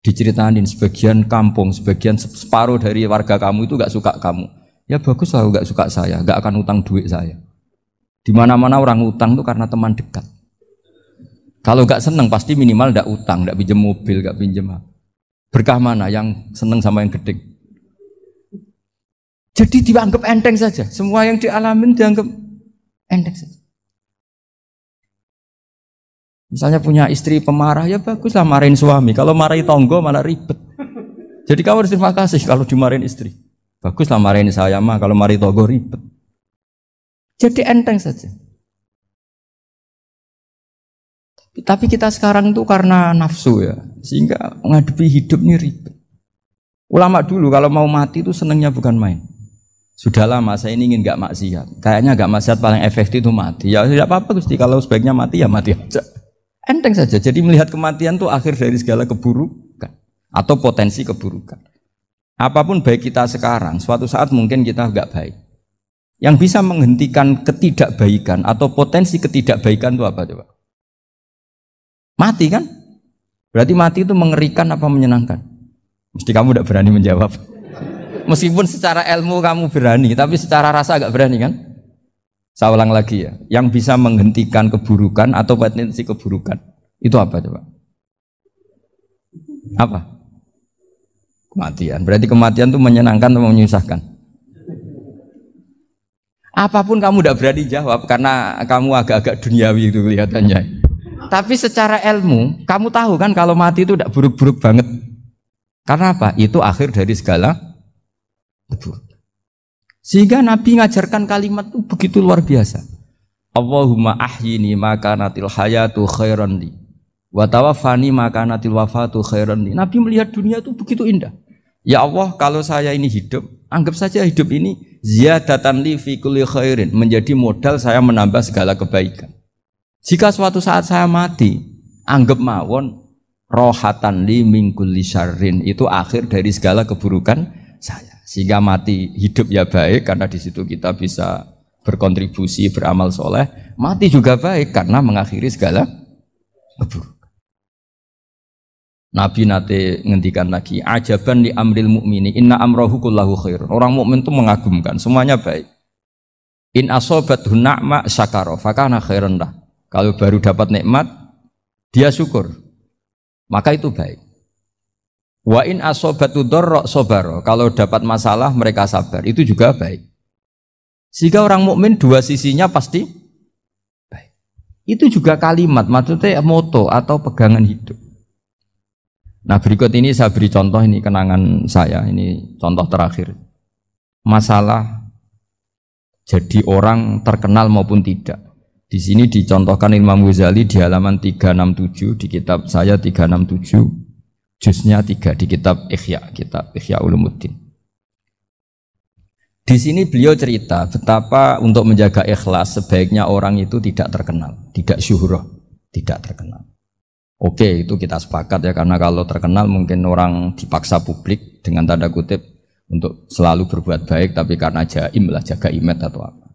Diceritain sebagian kampung, sebagian separuh dari warga kamu itu nggak suka kamu. Ya bagus lah nggak suka saya, nggak akan utang duit saya. Di mana-mana orang utang itu karena teman dekat. Kalau nggak seneng pasti minimal nggak utang, nggak pinjam mobil, nggak pinjam. Berkah mana yang seneng sama yang gede? Jadi dianggap enteng saja. Semua yang dialamin dianggap enteng saja. Misalnya punya istri pemarah, ya baguslah marahin suami. Kalau marahin tonggo malah ribet. Jadi kamu harus terima kasih kalau dimarahin istri. Baguslah marahin saya mah, kalau marahin tonggo ribet. Jadi enteng saja. Tapi kita sekarang tuh karena nafsu ya, sehingga menghadapi hidup ini ribet. Ulama dulu kalau mau mati itu senengnya bukan main. Sudah lama saya ini ingin gak maksiat. Kayaknya gak maksiat paling efektif itu mati. Ya tidak apa-apa Gusti, kalau sebaiknya mati ya mati aja. Enteng saja. Jadi melihat kematian itu akhir dari segala keburukan atau potensi keburukan. Apapun baik kita sekarang, suatu saat mungkin kita gak baik. Yang bisa menghentikan ketidakbaikan atau potensi ketidakbaikan itu apa coba? Mati kan? Berarti mati itu mengerikan apa menyenangkan? Mesti kamu tidak berani menjawab. Meskipun secara ilmu kamu berani, tapi secara rasa agak berani kan? Saya ulang lagi ya, yang bisa menghentikan keburukan atau potensi keburukan itu apa coba? Apa? Kematian. Berarti kematian itu menyenangkan atau menyusahkan? Apapun kamu tidak berani jawab karena kamu agak-agak duniawi itu kelihatannya. Tapi secara ilmu, kamu tahu kan kalau mati itu tidak buruk-buruk banget. Karena apa? Itu akhir dari segala keburukan. Sehingga Nabi ngajarkan kalimat itu begitu luar biasa. Allahumma ahyini makanatil hayatu khairan li wa tawaffani makanatil wafatu khairan li. Nabi melihat dunia itu begitu indah. Ya Allah, kalau saya ini hidup, anggap saja hidup ini ziyadatan li fi kulli khairin, menjadi modal saya menambah segala kebaikan. Jika suatu saat saya mati, anggap mawon rohatan li min kulli syarrin, itu akhir dari segala keburukan saya. Sehingga mati hidup ya baik karena di situ kita bisa berkontribusi beramal soleh. Mati juga baik karena mengakhiri segala keburukan. Nabi nate ngendikan lagi, ajaban li amril mu'mini inna amrahu kullahu khair. Orang mukmin itu mengagumkan, semuanya baik. In asobathu na'ma syakara fakana khairan lah. Kalau baru dapat nikmat, dia syukur, maka itu baik. Wa in asobatu dharra sabara, kalau dapat masalah mereka sabar, itu juga baik. Sehingga orang mukmin dua sisinya pasti baik. Itu juga kalimat, maksudnya moto atau pegangan hidup. Nah berikut ini saya beri contoh, ini kenangan saya, ini contoh terakhir. Masalah jadi orang terkenal maupun tidak. Di sini dicontohkan Imam Ghazali di halaman 367 di kitab saya 367, juznya 3 di kitab Ihya Ulumuddin. Di sini beliau cerita betapa untuk menjaga ikhlas sebaiknya orang itu tidak terkenal, tidak syuhrah, tidak terkenal. Oke, itu kita sepakat ya, karena kalau terkenal mungkin orang dipaksa publik dengan tanda kutip untuk selalu berbuat baik, tapi karena jaim lah, jaga image atau apa.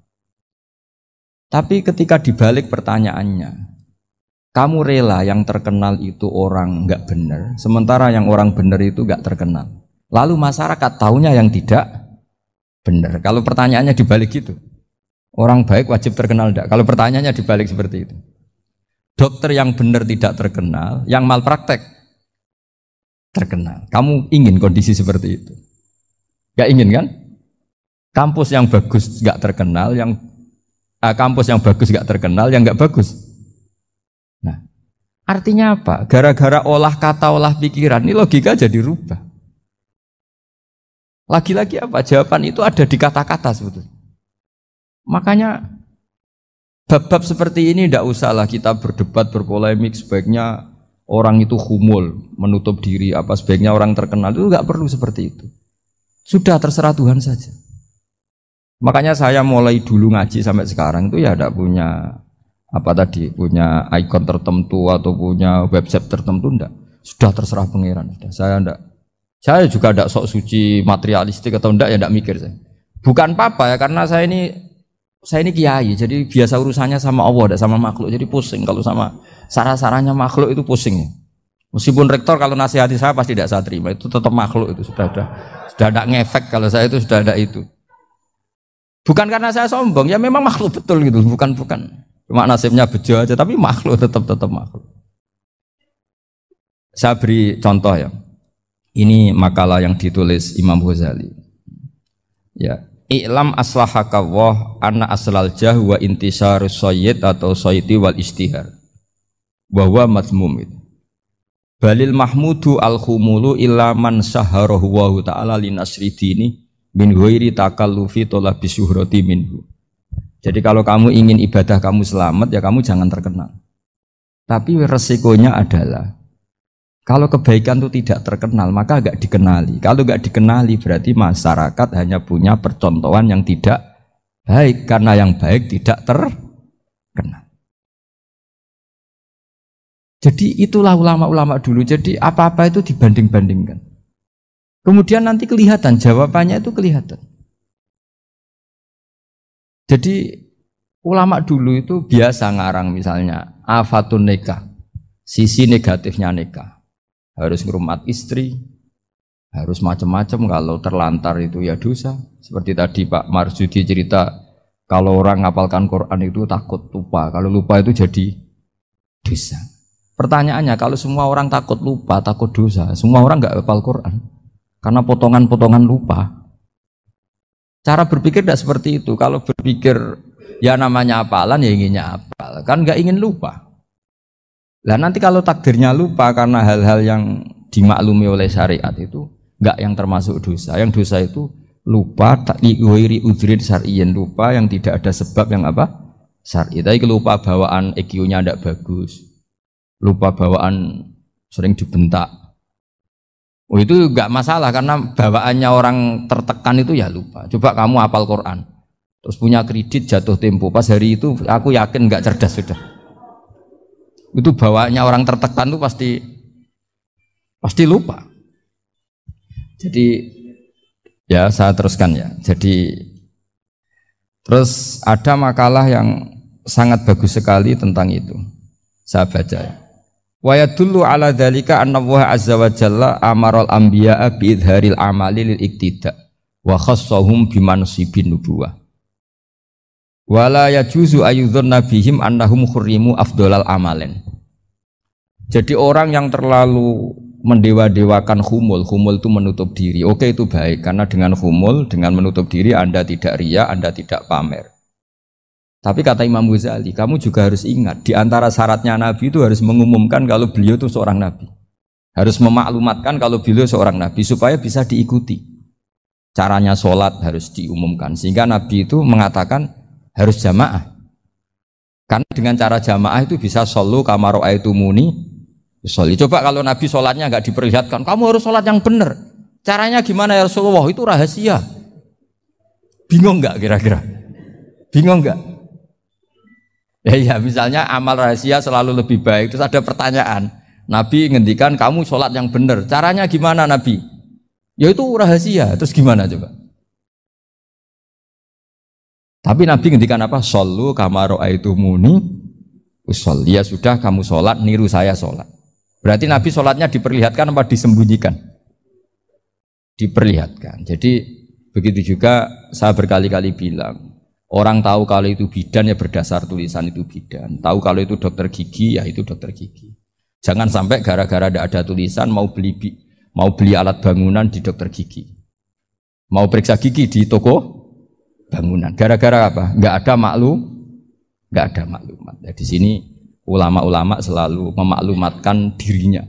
Tapi ketika dibalik pertanyaannya, kamu rela yang terkenal itu orang nggak benar, sementara yang orang benar itu nggak terkenal. Lalu masyarakat taunya yang tidak benar. Kalau pertanyaannya dibalik gitu, orang baik wajib terkenal enggak? Kalau pertanyaannya dibalik seperti itu, dokter yang benar tidak terkenal, yang malpraktek terkenal. Kamu ingin kondisi seperti itu? Gak ingin kan? Kampus yang bagus gak terkenal, kampus yang bagus gak terkenal, yang gak bagus. Nah, artinya apa? Gara-gara olah kata, olah pikiran, ini logika jadi rubah. Lagi-lagi apa? Jawaban itu ada di kata-kata sebetulnya. Makanya bab-bab seperti ini tidak usahlah kita berdebat, berpolemik. Sebaiknya orang itu humul, menutup diri, apa sebaiknya orang terkenal, itu nggak perlu seperti itu. Sudah terserah Tuhan saja. Makanya saya mulai dulu ngaji sampai sekarang itu ya tidak punya punya ikon tertentu atau punya website tertentu, enggak. Sudah terserah pangeran. Saya juga tidak sok suci materialistik atau enggak, ya tidak mikir saya. Bukan apa-apa ya, karena saya ini kiai, jadi biasa urusannya sama Allah, tidak sama makhluk. Jadi pusing kalau sama sarah-sarahnya makhluk itu pusing. Meskipun rektor kalau nasihati saya pasti tidak saya terima, itu tetap makhluk, itu sudah ada ngefek kalau saya itu sudah ada itu. Bukan karena saya sombong, ya memang makhluk betul gitu, bukan. Cuma nasibnya bejo aja, tapi makhluk tetap makhluk. Saya beri contoh ya. Ini makalah yang ditulis Imam Ghazali. Ya, i'lam aslahaka Allah anna aslal jah wa intisarus sayyid atau sayyidi wal istihar. Wa huwa mazmum itu. Balil mahmudu al-khumulu illa man syaharahu wa ta'ala linasri dini min ghairi takallufi talabi syuhrati minhu. Jadi kalau kamu ingin ibadah kamu selamat, ya kamu jangan terkenal. Tapi resikonya adalah kalau kebaikan itu tidak terkenal, maka agak dikenali. Kalau agak dikenali berarti masyarakat hanya punya percontohan yang tidak baik, karena yang baik tidak terkenal. Jadi itulah ulama-ulama dulu. Jadi apa-apa itu dibanding-bandingkan. Kemudian nanti kelihatan, jawabannya itu kelihatan. Jadi ulama dulu itu biasa ngarang misalnya afatun nikah, sisi negatifnya nikah. harus ngrumat istri, harus macam-macam. Kalau terlantar itu ya dosa. Seperti tadi Pak Marsudi cerita, kalau orang ngapalkan Quran itu takut lupa. Kalau lupa itu jadi dosa. Pertanyaannya, kalau semua orang takut lupa, takut dosa, semua orang nggak hafal Quran karena potongan-potongan lupa. Cara berpikir tidak seperti itu. Kalau berpikir ya namanya hafalan ya inginnya hafal, kan nggak ingin lupa. Lah nanti kalau takdirnya lupa karena hal-hal yang dimaklumi oleh syariat itu nggak yang termasuk dosa. Yang dosa itu lupa takliwiri udhrin syar'iyyan, lupa yang tidak ada sebab yang apa? Syar'i. Tapi lupa bawaan EQ-nya tidak bagus, lupa bawaan sering dibentak. Oh itu nggak masalah karena bawaannya orang tertekan itu ya lupa. Coba kamu hafal Quran, terus punya kredit jatuh tempo, pas hari itu aku yakin nggak cerdas sudah. Itu bawaannya orang tertekan itu pasti lupa. Jadi ya saya teruskan ya. Jadi terus ada makalah yang sangat bagus sekali tentang itu. Saya baca ya. Wa yadullu ala dzalika anna Allah azza wa jalla amaral anbiya'a bi idharil amali lil iktida wa khassahum bi mansibin nubuwah. Wala yajuzu ayyudhanna bihim annahum khurrimu afdhalal amalen. Jadi orang yang terlalu mendewa-dewakan khumul itu menutup diri. Oke itu baik karena dengan khumul, dengan menutup diri Anda tidak riya, Anda tidak pamer. Tapi kata Imam Ghazali, kamu juga harus ingat di antara syaratnya Nabi itu harus mengumumkan kalau beliau itu seorang Nabi. Harus memaklumatkan kalau beliau seorang Nabi supaya bisa diikuti. Caranya sholat harus diumumkan sehingga Nabi itu mengatakan harus jamaah. Karena dengan cara jamaah itu bisa shollu kama ra'aitumuni sholli. Coba kalau Nabi sholatnya nggak diperlihatkan, kamu harus sholat yang benar. Caranya gimana ya Rasulullah? Itu rahasia. Bingung nggak kira-kira? Bingung nggak? Ya misalnya amal rahasia selalu lebih baik. Terus ada pertanyaan, Nabi ngendikan kamu sholat yang benar. Caranya gimana Nabi? Ya itu rahasia. Terus gimana coba? Tapi Nabi ngendikan apa? Shollu kama ra'aitumuni usolli. Ya sudah kamu sholat, niru saya sholat. Berarti Nabi sholatnya diperlihatkan apa disembunyikan? Diperlihatkan. Jadi begitu juga saya berkali-kali bilang, orang tahu kalau itu bidan ya berdasar tulisan itu bidan. Tahu kalau itu dokter gigi ya itu dokter gigi. Jangan sampai gara-gara tidak ada tulisan mau beli alat bangunan di dokter gigi, mau periksa gigi di toko bangunan. Gara-gara apa? Nggak ada maklumat. Nah, di sini ulama-ulama selalu memaklumatkan dirinya.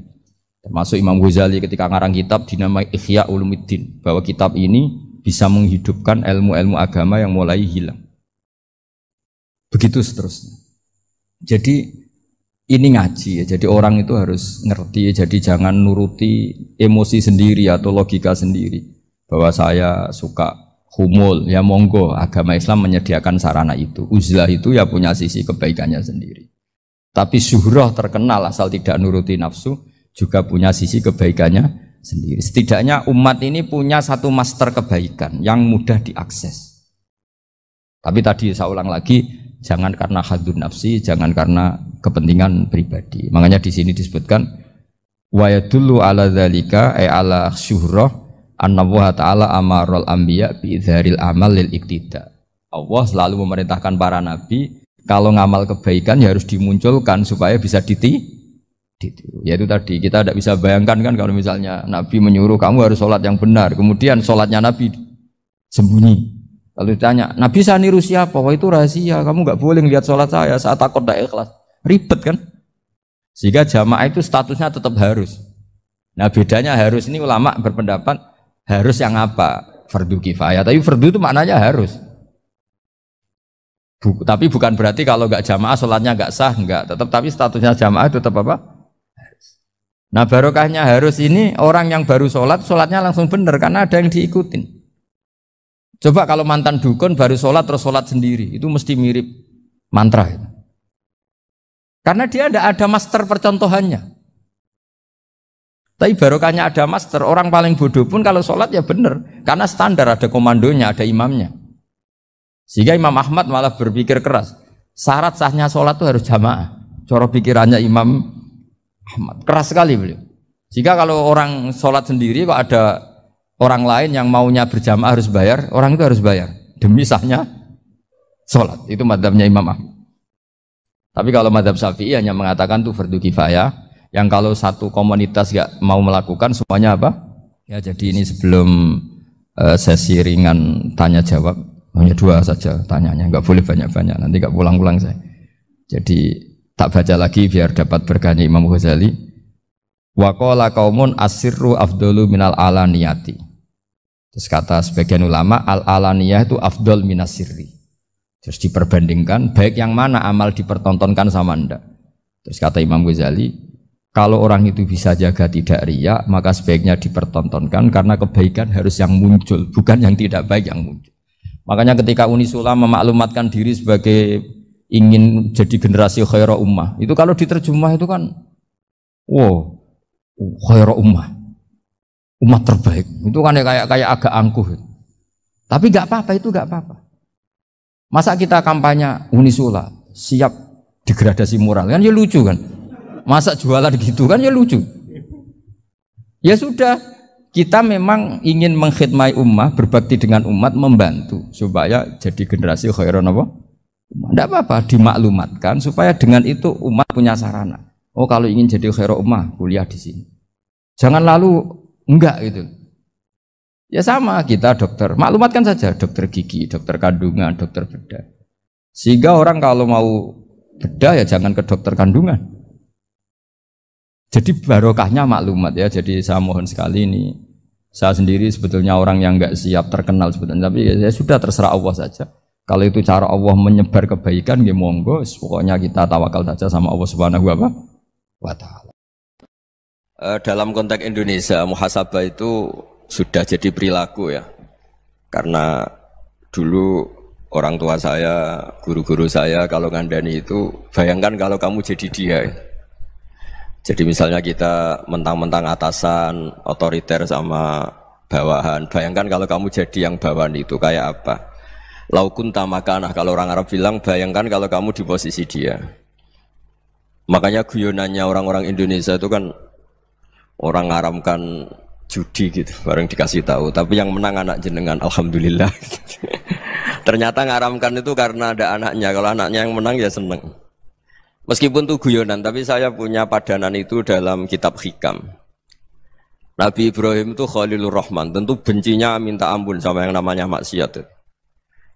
Termasuk Imam Ghazali ketika ngarang kitab dinamai Ihya Ulumuddin, bahwa kitab ini bisa menghidupkan ilmu-ilmu agama yang mulai hilang. Begitu seterusnya. Jadi ini ngaji ya. Jadi orang itu harus ngerti. Jadi jangan nuruti emosi sendiri atau logika sendiri. Bahwa saya suka humul, ya monggo. Agama Islam menyediakan sarana itu. Uzlah itu ya punya sisi kebaikannya sendiri. Tapi syuhrah terkenal asal tidak nuruti nafsu juga punya sisi kebaikannya sendiri. Setidaknya umat ini punya satu master kebaikan yang mudah diakses. Tapi tadi saya ulang lagi, jangan karena hadzun nafsi, jangan karena kepentingan pribadi. Makanya di sini disebutkan wa yadullu ala dzalika ay ala syuhrah anna Allah taala amaral anbiya bi idharil amal lil iktida. Allah selalu memerintahkan para nabi kalau ngamal kebaikan ya harus dimunculkan supaya bisa ditiru. Yaitu tadi kita tidak bisa bayangkan kan kalau misalnya Nabi menyuruh kamu harus sholat yang benar, kemudian sholatnya Nabi sembunyi. Lalu ditanya, Nabi saya niru siapa? Wah itu rahasia, kamu nggak boleh lihat sholat saya takut tidak ikhlas. Ribet kan? Sehingga jamaah itu statusnya tetap harus. Nah bedanya harus ini ulama berpendapat harus yang apa? Fardu kifayah. Tapi fardu itu maknanya harus. Tapi bukan berarti kalau nggak jamaah sholatnya nggak sah, nggak. Tapi statusnya jamaah tetap apa? Harus. Nah barokahnya harus ini orang yang baru sholatnya langsung benar karena ada yang diikutin. Coba kalau mantan dukun baru sholat terus sholat sendiri, itu mesti mirip mantra. Karena dia tidak ada master percontohannya. Tapi barokahnya ada master, orang paling bodoh pun kalau sholat ya benar, karena standar ada komandonya, ada imamnya. Sehingga Imam Ahmad malah berpikir keras, syarat sahnya sholat itu harus jamaah. Cara pikirannya Imam Ahmad keras sekali beliau. Jika kalau orang sholat sendiri kok ada orang lain yang maunya berjamaah harus bayar, orang itu harus bayar demi sahnya sholat. Itu madzhabnya Imam Ahmad. Tapi kalau madzhab Syafi'i hanya mengatakan itu fardu kifayah, yang kalau satu komunitas gak mau melakukan semuanya apa? Ya jadi ini sebelum sesi ringan tanya jawab, hanya 2 saja tanyanya, nggak boleh banyak-banyak, nanti nggak pulang-pulang saya. Jadi tak baca lagi biar dapat berkahnya Imam Ghazali. Wa qala qaumun asirru afdalu minal alaniyati. Terus kata sebagian ulama al-alaniyah itu afdal minas sirri. Terus diperbandingkan baik yang mana amal dipertontonkan sama anda. Terus kata Imam Ghazali, kalau orang itu bisa jaga tidak riya, maka sebaiknya dipertontonkan karena kebaikan harus yang muncul, bukan yang tidak baik yang muncul. Makanya ketika Unisula memaklumatkan diri sebagai ingin jadi generasi khairah ummah, itu kalau diterjemah itu kan wow, khairah ummah, umat terbaik. Itu kan kayak agak angkuh. Tapi nggak apa-apa, itu nggak apa-apa. Masa kita kampanye Unisula siap degradasi moral, kan ya lucu kan. Masa jualan gitu kan ya lucu. Ya sudah, kita memang ingin mengkhidmati ummah, berbakti dengan umat, membantu supaya jadi generasi khairan apa? Tidak apa-apa, dimaklumatkan supaya dengan itu umat punya sarana. Oh kalau ingin jadi khairan ummah, kuliah di sini. Jangan lalu enggak gitu. Ya sama kita dokter, maklumatkan saja dokter gigi, dokter kandungan, dokter bedah. Sehingga orang kalau mau bedah ya jangan ke dokter kandungan. Jadi barokahnya maklumat ya. Jadi saya mohon sekali ini, saya sendiri sebetulnya orang yang enggak siap terkenal sebetulnya, tapi ya sudah terserah Allah saja. Kalau itu cara Allah menyebar kebaikan, ya monggo. Pokoknya kita tawakal saja sama Allah Subhanahu wa Ta'ala. Dalam konteks Indonesia, muhasabah itu sudah jadi perilaku ya. Karena dulu orang tua saya, guru-guru saya kalau ngandani itu, bayangkan kalau kamu jadi dia. Jadi misalnya kita mentang-mentang atasan, otoriter sama bawahan. Bayangkan kalau kamu jadi yang bawahan itu kayak apa? Laukun tamakanah, kalau orang Arab bilang, bayangkan kalau kamu di posisi dia. Makanya guyonannya orang-orang Indonesia itu kan orang ngaramkan judi gitu, bareng dikasih tahu. Tapi yang menang anak jenengan, alhamdulillah. Ternyata ngaramkan itu karena ada anaknya. Kalau anaknya yang menang ya seneng. Meskipun itu guyonan, tapi saya punya padanan itu dalam kitab Hikam. Nabi Ibrahim itu Khalilur Rahman, tentu bencinya minta ampun sama yang namanya maksiat.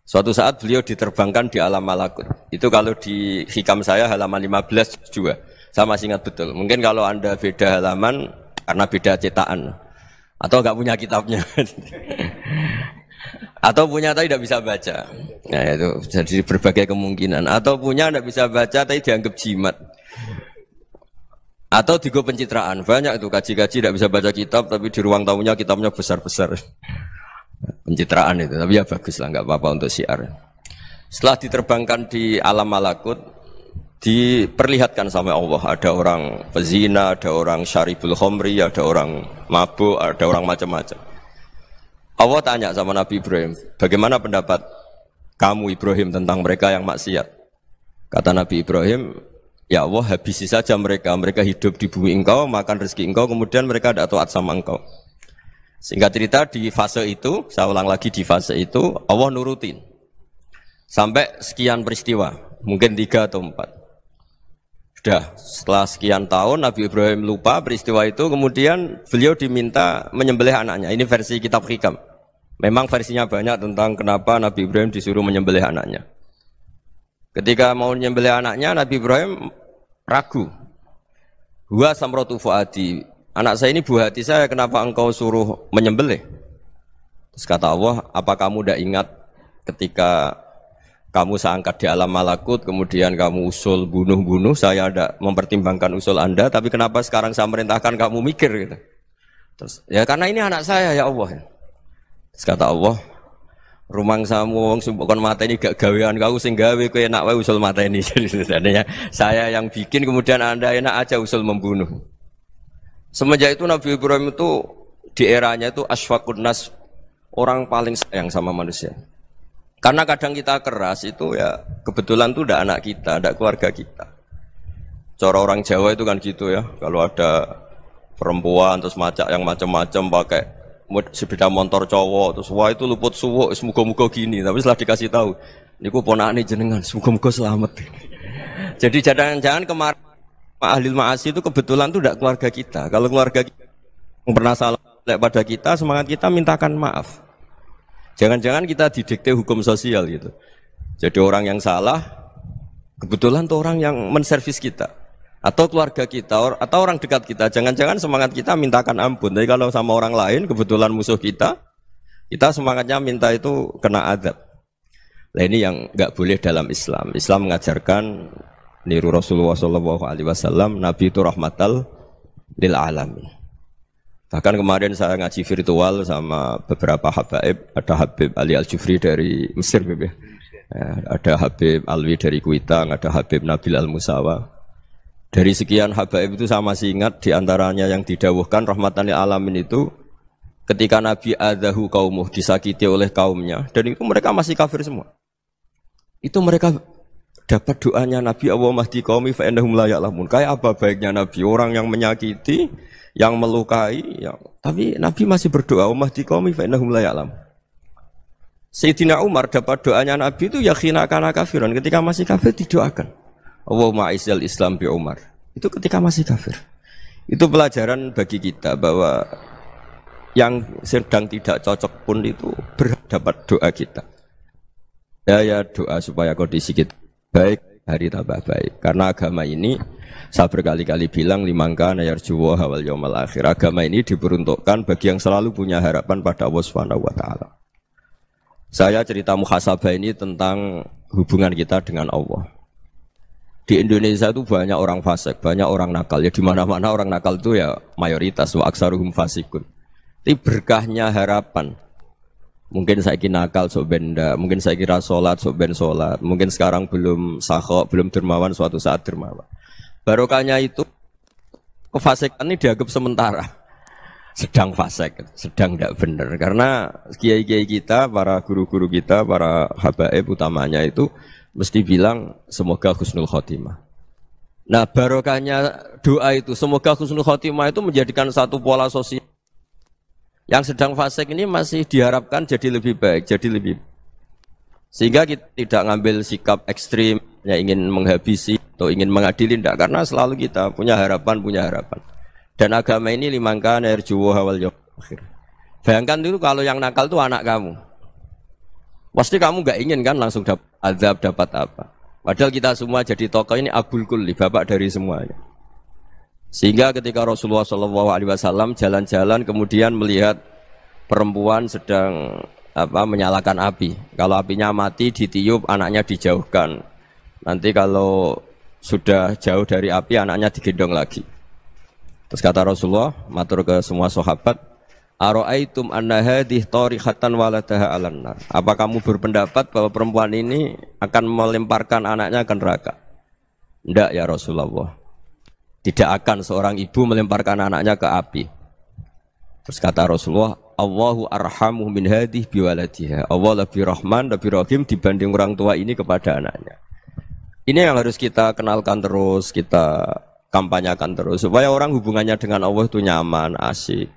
Suatu saat beliau diterbangkan di alam malakut. Itu kalau di Hikam saya halaman 15 juga. Saya masih ingat betul. Mungkin kalau Anda beda halaman karena beda cetakan. Atau enggak punya kitabnya. Atau punya tapi tidak bisa baca. Nah itu jadi berbagai kemungkinan. Atau punya tidak bisa baca tapi dianggap jimat. Atau digo pencitraan. Banyak itu kaji-kaji tidak bisa baca kitab tapi di ruang tamunya kitabnya besar-besar. Pencitraan itu, tapi ya bagus lah, nggak apa-apa untuk syiar. Setelah diterbangkan di alam malakut, diperlihatkan sama Allah, ada orang pezina, ada orang syaribul khomri, ada orang mabuk, ada orang macam-macam. Allah tanya sama Nabi Ibrahim, bagaimana pendapat kamu Ibrahim tentang mereka yang maksiat? Kata Nabi Ibrahim, ya Allah habisi saja mereka, mereka hidup di bumi engkau, makan rezeki engkau, kemudian mereka tidak taat sama engkau. Singkat cerita di fase itu, saya ulang lagi di fase itu, Allah nurutin. Sampai sekian peristiwa, mungkin 3 atau 4. Sudah, setelah sekian tahun Nabi Ibrahim lupa peristiwa itu, kemudian beliau diminta menyembelih anaknya. Ini versi kitab Hikam. Memang versinya banyak tentang kenapa Nabi Ibrahim disuruh menyembelih anaknya. Ketika mau menyembelih anaknya, Nabi Ibrahim ragu. Huwa samratu fuadi. Anak saya ini buah hati saya, kenapa engkau suruh menyembelih? Terus kata Allah, apa kamu tidak ingat ketika kamu saya angkat di alam malakut, kemudian kamu usul bunuh-bunuh, saya tidak mempertimbangkan usul Anda, tapi kenapa sekarang saya merintahkan kamu mikir? Gitu. Terus, ya karena ini anak saya ya Allah. Terus kata Allah, rumang samu wong sumpukon mata ini gak gawean kau sing gawe kowe enak wae usul mata ini. Jadi saya yang bikin, kemudian Anda enak aja usul membunuh. Semenjak itu Nabi Ibrahim itu di eranya itu asfaqun nas, orang paling sayang sama manusia. Karena kadang kita keras itu ya kebetulan itu udah anak kita, ada keluarga kita. Cara orang Jawa itu kan gitu ya, kalau ada perempuan terus macak yang macam-macam pakai sepeda motor cowok terus wah itu luput suwo semoga-moga gini, tapi setelah dikasih tahu niku ponakane jenengan semoga-moga selamat. Jadi jangan-jangan kemarin ahli ma'asi itu kebetulan tuh tidak keluarga kita. Kalau keluarga kita yang pernah salah pada kita, semangat kita mintakan maaf. Jangan-jangan kita didikte hukum sosial gitu. Jadi orang yang salah kebetulan tuh orang yang menservis kita atau keluarga kita atau orang dekat kita, jangan-jangan semangat kita mintakan ampun. Tapi kalau sama orang lain kebetulan musuh kita semangatnya minta itu kena adab. Nah ini yang nggak boleh dalam Islam. Islam mengajarkan niru Rasulullah SAW, Nabi itu rahmatal lil alamin. Bahkan kemarin saya ngaji virtual sama beberapa habaib, ada Habib Ali Al-Jufri dari Mesir, ada Habib Alwi dari Kuitang, ada Habib Nabil Al-Musawa. Dari sekian habaib itu saya masih ingat diantaranya yang didawuhkan rahmatan lil alamin itu ketika Nabi adahu kaumuh, disakiti oleh kaumnya, dan itu mereka masih kafir semua. Itu mereka dapat doanya Nabi Allahumma hdi qaumi fa innahum la ya'lamun. Kayak apa baiknya Nabi, orang yang menyakiti, yang melukai, tapi Nabi masih berdoa Allahumma hdi qaumi fa innahum la ya'lamun. Sayyidina Umar dapat doanya Nabi itu yakhina kana kafiran, ketika masih kafir didoakan Allahumma aizzal Islam bi Umar. Itu ketika masih kafir. Itu pelajaran bagi kita bahwa yang sedang tidak cocok pun itu berdapat doa kita. Ya doa supaya kondisi kita baik, hari tambah baik. Karena agama ini saya berkali-kali bilang limangka nayarjuwa hawal yaumal akhir. Agama ini diperuntukkan bagi yang selalu punya harapan pada Allah Subhanahu wa taala. Saya cerita muhasabah ini tentang hubungan kita dengan Allah. Di Indonesia itu banyak orang fasik, banyak orang nakal. Ya di mana-mana orang nakal itu ya mayoritas wa aksaruhum fasikun. Tapi berkahnya harapan. Mungkin saya kira nakal sok benda, mungkin saya kira sholat sok ben sholat, mungkin sekarang belum sakhok, belum dermawan, suatu saat dermawan. Barokahnya itu kefasikan ini dianggap sementara, sedang fasik, sedang tidak benar. Karena kiai-kiai kita, para guru-guru kita, para habaib utamanya itu mesti bilang semoga husnul khotimah. Nah barokahnya doa itu semoga husnul khotimah itu menjadikan satu pola sosial. Yang sedang fasik ini masih diharapkan jadi lebih baik, jadi lebih. Sehingga kita tidak ngambil sikap ekstrim, ya ingin menghabisi atau ingin mengadili, tidak. Karena selalu kita punya harapan. Dan agama ini limangka nerjuwa hawal yaumil akhir. Bayangkan dulu kalau yang nakal itu anak kamu. Pasti kamu nggak ingin kan langsung dapat azab, dapat apa. Padahal kita semua jadi tokoh ini abul kulli, bapak dari semuanya. Sehingga ketika Rasulullah SAW jalan-jalan kemudian melihat perempuan sedang menyalakan api. Kalau apinya mati ditiup, anaknya dijauhkan. Nanti kalau sudah jauh dari api, anaknya digendong lagi. Terus kata Rasulullah, matur ke semua sahabat, Aro'aitum anna hadih tarihatan waladaha alan nar. Apa kamu berpendapat bahwa perempuan ini akan melemparkan anaknya ke neraka? Tidak ya Rasulullah. Tidak akan seorang ibu melemparkan anaknya ke api. Terus kata Rasulullah, Allahu arhamu min hadih biwaladiha. Allah lebih rahman, lebih rahim dibanding orang tua ini kepada anaknya. Ini yang harus kita kenalkan terus, kita kampanyakan terus. Supaya orang hubungannya dengan Allah itu nyaman, asik.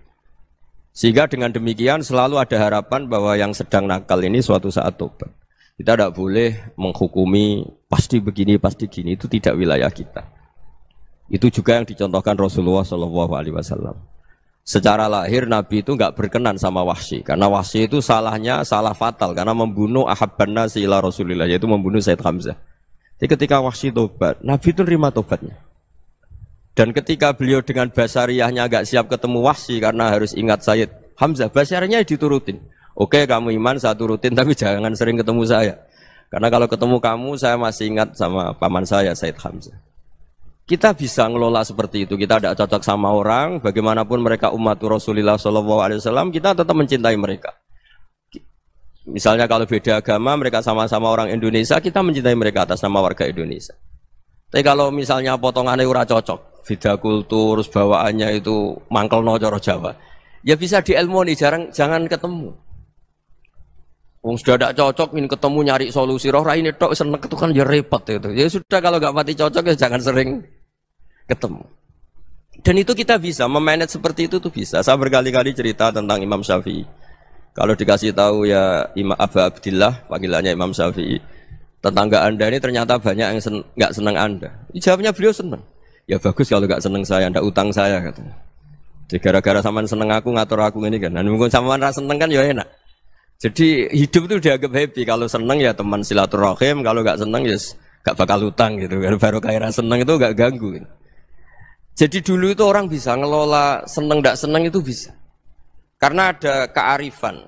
Sehingga dengan demikian selalu ada harapan bahwa yang sedang nakal ini suatu saat tobat. Kita tidak boleh menghukumi pasti begini, pasti gini. Itu tidak wilayah kita. Itu juga yang dicontohkan Rasulullah SAW. Secara lahir Nabi itu nggak berkenan sama Wahsy. Karena Wahsy itu salahnya salah fatal. Karena membunuh ahabban nasi ila Rasulillah. Yaitu membunuh Sayyid Hamzah. Jadi ketika Wahsy tobat, Nabi itu nerima tobatnya. Dan ketika beliau dengan basariyahnya agak siap ketemu Wahsy karena harus ingat Sayyid Hamzah, basariyahnya diturutin. Oke, kamu iman, saya turutin, tapi jangan sering ketemu saya. Karena kalau ketemu kamu, saya masih ingat sama paman saya, Sayyid Hamzah. Kita bisa ngelola seperti itu. Kita tidak cocok sama orang, bagaimanapun mereka umat Rasulullah SAW, kita tetap mencintai mereka. Misalnya kalau beda agama, mereka sama-sama orang Indonesia, kita mencintai mereka atas nama warga Indonesia. Tapi kalau misalnya potongannya ora cocok, beda kultur, bawaannya itu mangkelno cara Jawa, ya bisa diilmoni, jangan ketemu. Wong sudah tidak cocok, ini ketemu nyari solusi. Roh ini tok seneng itu kan ya repot itu. Ya sudah kalau nggak pati cocok ya jangan sering ketemu. Dan itu kita bisa memanage seperti itu tuh bisa. Saya berkali-kali cerita tentang Imam Syafi'i. Kalau dikasih tahu ya Imam Aba Abdillah, panggilannya Imam Syafi'i, tetangga Anda ini ternyata banyak yang nggak senang Anda. Jawabnya beliau senang. Ya bagus kalau nggak senang saya, ndak utang saya katanya. Jadi gara-gara sampean seneng aku ngatur aku ini kan. Dan mungkin sampean ra seneng kan ya enak. Jadi hidup itu dianggap happy. Kalau seneng ya teman silaturahim, kalau nggak seneng ya nggak bakal utang gitu. Baru kayak seneng itu nggak ganggu. Gitu. Jadi dulu itu orang bisa ngelola seneng nggak seneng itu bisa. Karena ada kearifan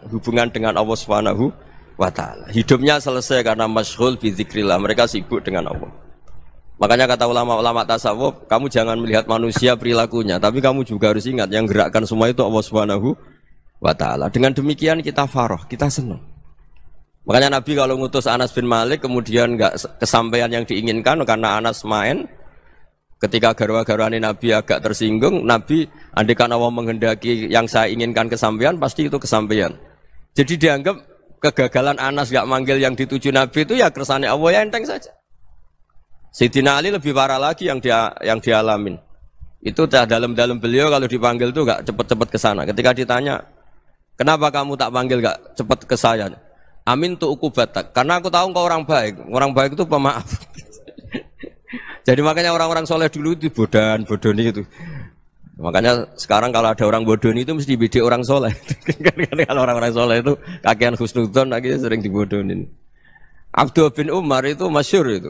hubungan dengan Allah Subhanahu wa taala. Hidupnya selesai karena masyghul bi dzikrillah. Mereka sibuk dengan Allah. Makanya kata ulama-ulama tasawuf, kamu jangan melihat manusia perilakunya, tapi kamu juga harus ingat yang gerakkan semua itu Allah Subhanahu wa taala. Dengan demikian kita farah, kita senang. Makanya Nabi kalau ngutus Anas bin Malik kemudian enggak kesampaian yang diinginkan karena Anas main, ketika garwa-garwane Nabi agak tersinggung, Nabi andaikan Allah menghendaki yang saya inginkan kesampaian, pasti itu kesampaian. Jadi dianggap kegagalan Anas enggak manggil yang dituju Nabi itu ya kersane Allah, ya enteng saja. Sayyidina Ali lebih parah lagi yang dialamin. Itu dalam beliau kalau dipanggil itu enggak cepat-cepat ke sana. Ketika ditanya, "Kenapa kamu tak panggil enggak cepat ke saya?" "Amin tu ukubatak." Karena aku tahu engkau orang baik. Orang baik itu pemaaf. Jadi makanya orang-orang soleh dulu itu bodoni itu. Makanya sekarang kalau ada orang bodoni itu mesti dibidik orang soleh. Kalau orang-orang soleh itu kakean husnudzon lagi sering dibodonin. Abdul bin Umar itu masyhur itu.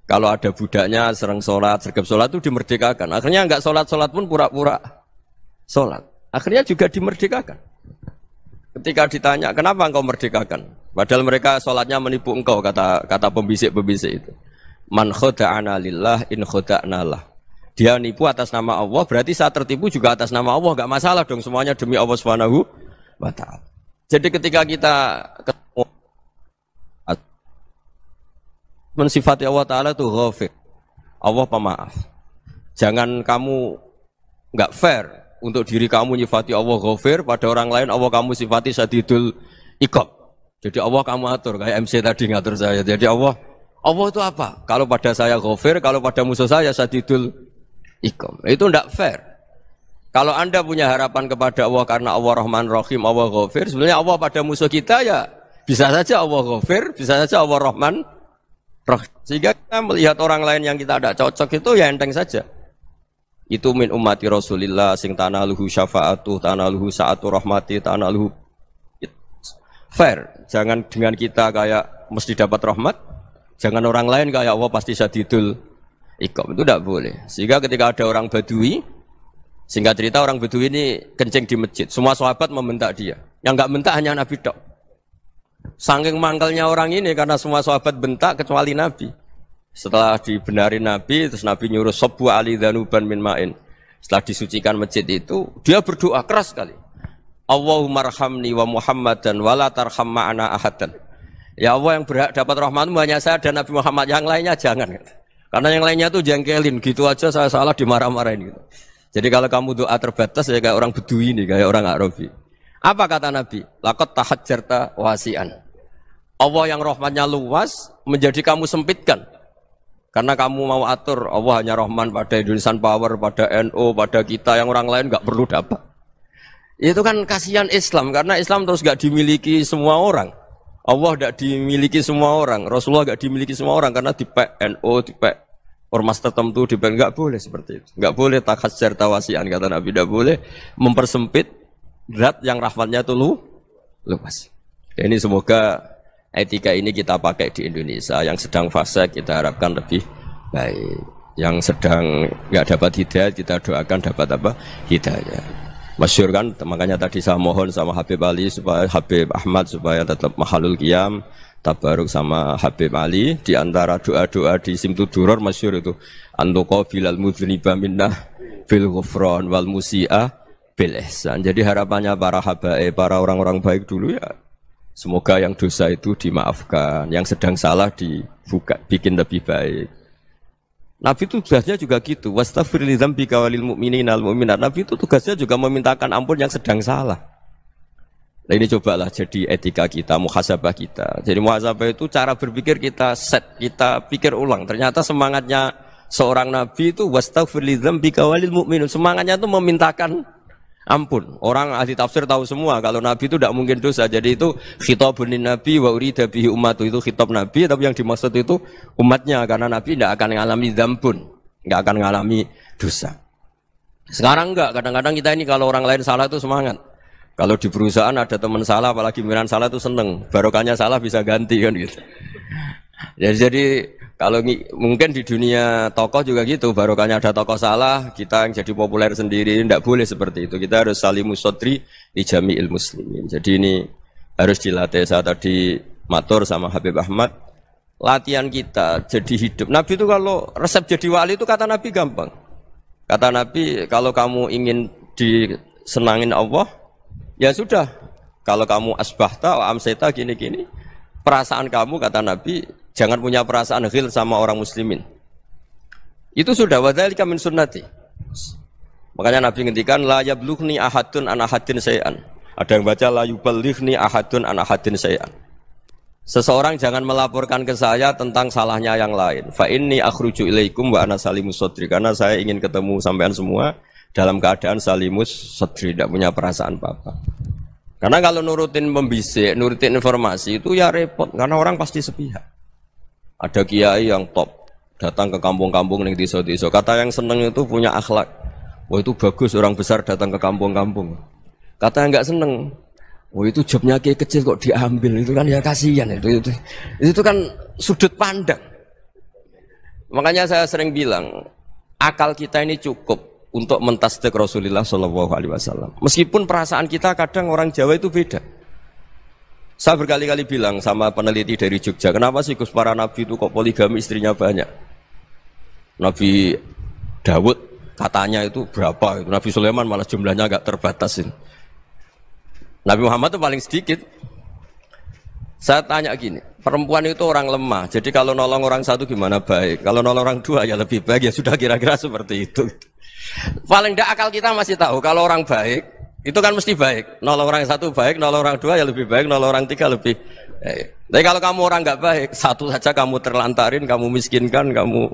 Kalau ada budaknya sering sholat, sergap sholat itu dimerdekakan. Akhirnya enggak sholat pun pura-pura sholat. Akhirnya juga dimerdekakan. Ketika ditanya, kenapa engkau merdekakan? Padahal mereka sholatnya menipu engkau, kata pembisik-pembisik itu. Man khoda'ana lillah in khoda'na lah. Dia nipu atas nama Allah, berarti saat tertipu juga atas nama Allah. Enggak masalah dong, semuanya demi Allah Subhanahu wa ta'ala. Jadi ketika kita ketemu mensifati Allah Ta'ala itu ghafir, Allah pemaaf. Jangan kamu enggak fair untuk diri kamu nyifati Allah ghafir, pada orang lain Allah kamu sifati syadidul iqab. Jadi Allah kamu atur, kayak MC tadi ngatur saya. Jadi Allah itu apa? Kalau pada saya ghafir, kalau pada musuh saya syadidul iqab. Itu enggak fair. Kalau Anda punya harapan kepada Allah karena Allah Rahman Rahim, Allah ghafir, sebenarnya Allah pada musuh kita ya bisa saja Allah ghafir, bisa saja Allah Rahman Rahim. Sehingga kita melihat orang lain yang kita tidak cocok itu ya enteng saja. Itu min ummati Rasulillah sing tanaluhu syafa'atu, tanaluhu sa'atu rahmati, tanaluhu fair. Jangan dengan kita kayak mesti dapat rahmat, jangan orang lain kayak Allah pasti syadidul iqab. Itu tidak boleh. Sehingga ketika ada orang Badui, singkat cerita orang Badui ini kencing di masjid, semua sahabat membentak dia. Yang enggak bentak hanya Nabi tok. Saking mangkelnya orang ini karena semua sahabat bentak kecuali Nabi. Setelah dibenarin Nabi, terus Nabi nyuruh sabbu ali dhanuban min ma'in. Setelah disucikan masjid itu, dia berdoa keras sekali. Allahumma arhamni wa Muhammadan wa la tarham ma'ana ahadan. Ya Allah, yang berhak dapat rahmatmu hanya saya dan Nabi Muhammad, yang lainnya jangan. Karena yang lainnya tuh jengkelin, gitu aja saya salah dimarah-marahin gitu. Jadi kalau kamu doa terbatas ya kayak orang Bedui ini, kayak orang Arabi. Apa kata Nabi? Laqad tahajjarta wasi'an. Allah yang rahmatnya luas menjadi kamu sempitkan. Karena kamu mau atur Allah hanya Rahman pada Indonesian Power, pada NU, pada kita, yang orang lain nggak perlu dapat. Itu kan kasihan Islam, karena Islam terus nggak dimiliki semua orang. Allah nggak dimiliki semua orang, Rasulullah nggak dimiliki semua orang karena di NU, di ormas tertentu, di nggak boleh seperti itu. Nggak boleh takhasyar tawasian, kata Nabi, nggak boleh mempersempit zat yang rahmatnya itu luas. Ini semoga etika ini kita pakai di Indonesia. Yang sedang fase kita harapkan lebih baik. Yang sedang nggak dapat hidayah kita doakan dapat apa? Hidayah. Masyhur kan, makanya tadi saya mohon sama Habib Ali supaya Habib Ahmad supaya tetap mahalul qiyam, tabaruk sama Habib Ali. Di antara doa-doa di Simtuduror masyhur itu antuqa bilal mudhniba minnah bil ghufran wal musi'ah bil ihsan. Jadi harapannya para habaib, para orang-orang baik dulu ya, semoga yang dosa itu dimaafkan, yang sedang salah dibuka, bikin lebih baik. Nabi itu tugasnya juga gitu. Wastaghfir li dzambika walil mu'minina wal mu'minat. Nabi itu tugasnya juga memintakan ampun yang sedang salah. Nah ini cobalah jadi etika kita, muhasabah kita. Jadi muhasabah itu cara berpikir kita set, kita pikir ulang. Ternyata semangatnya seorang nabi itu wastaghfir lidzambika walil mu'minun. Semangatnya itu memintakan ampun. Orang ahli tafsir tahu semua kalau nabi itu tidak mungkin dosa. Jadi itu khitabun nabi wa urida bihi ummatu, itu khitab nabi tapi yang dimaksud itu umatnya, karena nabi tidak akan mengalami dzambun, enggak akan mengalami dosa. Sekarang enggak, kadang-kadang kita ini kalau orang lain salah itu semangat. Kalau di perusahaan ada teman salah, apalagi pimpinan salah itu seneng. Barokahnya salah bisa ganti kan gitu. Jadi kalau mungkin di dunia tokoh juga gitu, barokahnya ada tokoh salah, kita yang jadi populer sendiri, tidak boleh seperti itu. Kita harus salimus sodri di jami'il muslimin. Jadi ini harus dilatih. Saya tadi matur sama Habib Ahmad, latihan kita jadi hidup. Nabi itu kalau resep jadi wali itu kata Nabi gampang. Kata Nabi, kalau kamu ingin disenangin Allah, ya sudah, kalau kamu asbahta wa amseta gini-gini, perasaan kamu, kata Nabi, jangan punya perasaan ghil sama orang muslimin. Itu sudah, wadzalika min sunnati. Makanya Nabi ngendikan la yablughni ahadun an ahadin syai'an. Ada yang baca la yuballighni ahadun an ahadin syai'an. Seseorang jangan melaporkan ke saya tentang salahnya yang lain. Fa inni akhruju ilaikum wa ana salimus sodri. Karena saya ingin ketemu sampean semua dalam keadaan salimus sodri, tidak punya perasaan apa-apa. Karena kalau nurutin membisik, nurutin informasi itu ya repot, karena orang pasti sepihak. Ada kiai yang top, datang ke kampung-kampung ning desa-desa. Kata yang seneng itu punya akhlak. Wah itu bagus, orang besar datang ke kampung-kampung. Kata yang enggak seneng, wah itu jobnya kiai kecil kok diambil, itu kan ya kasihan itu kan sudut pandang. Makanya saya sering bilang, akal kita ini cukup untuk mentasdik Rasulullah Shallallahu Alaihi Wasallam. Meskipun perasaan kita kadang orang Jawa itu beda. Saya berkali-kali bilang sama peneliti dari Jogja, kenapa sih Gus para nabi itu kok poligami istrinya banyak? Nabi Dawud katanya itu berapa? Nabi Sulaiman malah jumlahnya agak terbatas. Nabi Muhammad itu paling sedikit. Saya tanya gini, perempuan itu orang lemah, jadi kalau nolong orang satu gimana baik? Kalau nolong orang dua ya lebih baik, ya sudah kira-kira seperti itu. Paling tidak akal kita masih tahu kalau orang baik itu kan mesti baik. Nolong orang satu baik, nolong orang dua ya lebih baik, nolong orang tiga lebih baik. Tapi kalau kamu orang nggak baik, satu saja kamu terlantarin, kamu miskinkan, kamu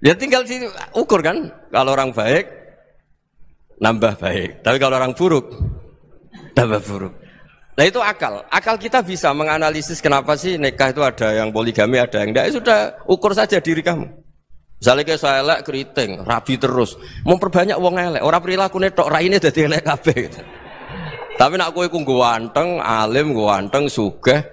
ya tinggal diukur kan. Kalau orang baik nambah baik, tapi kalau orang buruk tambah buruk. Nah itu akal. Akal kita bisa menganalisis kenapa sih nikah itu ada yang poligami, ada yang enggak. Ya sudah, ukur saja diri kamu. Misalnya kayak saya elek keriting, rabi terus, memperbanyak wong elek, orang perilaku netok raine dadi elek kabeh gitu. Tapi nak kowe ku ganteng, alim, ganteng, sugih,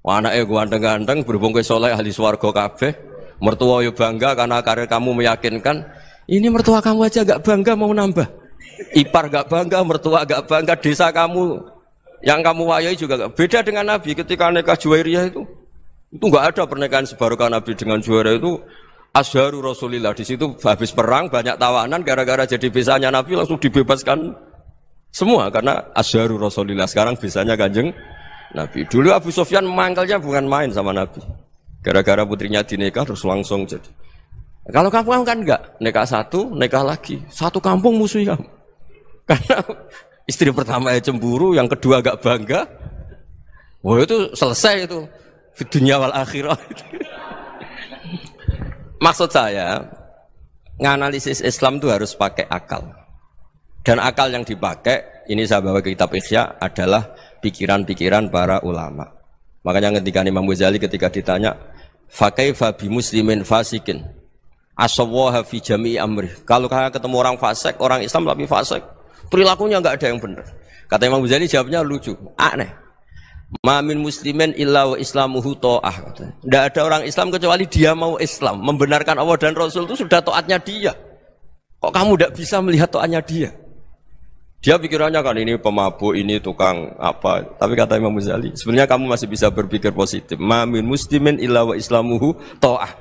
anake ganteng-ganteng, berhubung kowe saleh ahli swarga kabeh, mertua yo bangga karena karir kamu meyakinkan. Ini mertua kamu aja gak bangga mau nambah. Ipar gak bangga, mertua gak bangga, desa kamu yang kamu wayai juga gak. Beda dengan Nabi ketika nikah Juwairiyah itu gak ada pernikahan sebarokah Nabi dengan Juwairiyah itu. Azharu Rasulillah, di situ habis perang banyak tawanan, gara-gara jadi bisanya Nabi langsung dibebaskan semua karena Azharu Rasulillah. Sekarang bisanya Kanjeng Nabi. Dulu Abu Sufyan mangkalnya bukan main sama Nabi, gara-gara putrinya dinikah terus langsung jadi. Kalau kamu kan enggak, nikah satu, nikah lagi, satu kampung musuh kamu. Karena istri pertama ya cemburu, yang kedua agak bangga. Wah itu selesai itu, di dunia wal akhirah. Maksud saya, nganalisis Islam itu harus pakai akal. Dan akal yang dipakai, ini saya bawa ke kitab Ihya, adalah pikiran-pikiran para ulama. Makanya ketika Imam Ghazali ketika ditanya, fakaifa bi muslimin fasikin asawwaha fi jami'i amri. Kalau kayak ketemu orang fasik, orang Islam tapi fasik, perilakunya enggak ada yang benar. Kata Imam Ghazali jawabnya lucu, aneh. Ma min muslimin illa wa islamuhu ta'ah. Tidak ada orang Islam kecuali dia mau Islam, membenarkan Allah dan Rasul itu sudah taatnya dia. Kok kamu tidak bisa melihat taatnya dia? Dia pikirannya kan ini pemabuk, ini tukang apa. Tapi kata Imam Ghazali, sebenarnya kamu masih bisa berpikir positif. Ma min muslimin illa wa islamuhu ta'ah.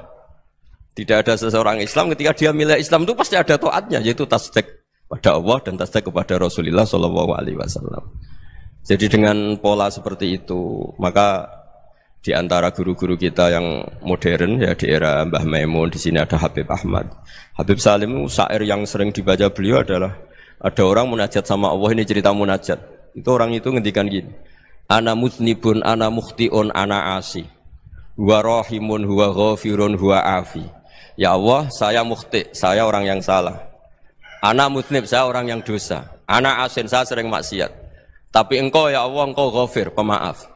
Tidak ada seseorang Islam ketika dia milih Islam itu pasti ada taatnya, yaitu tasdik pada Allah dan tasdik kepada Rasulullah sallallahu alaihi wasallam. Jadi dengan pola seperti itu, maka di antara guru-guru kita yang modern ya di era Mbah Maimun, di sini ada Habib Ahmad. Habib Salim, syair yang sering dibaca beliau adalah ada orang munajat sama Allah, ini cerita munajat. Itu orang itu ngendikan gini, ana mutnibun, ana mukhtiun, ana asi, huwa rahimun, huwa ghafirun, huwa afi. Ya Allah, saya mukhti, saya orang yang salah. Ana mudnib, saya orang yang dosa. Ana asin, saya sering maksiat. Tapi engkau ya Allah, engkau ghafir, pemaaf.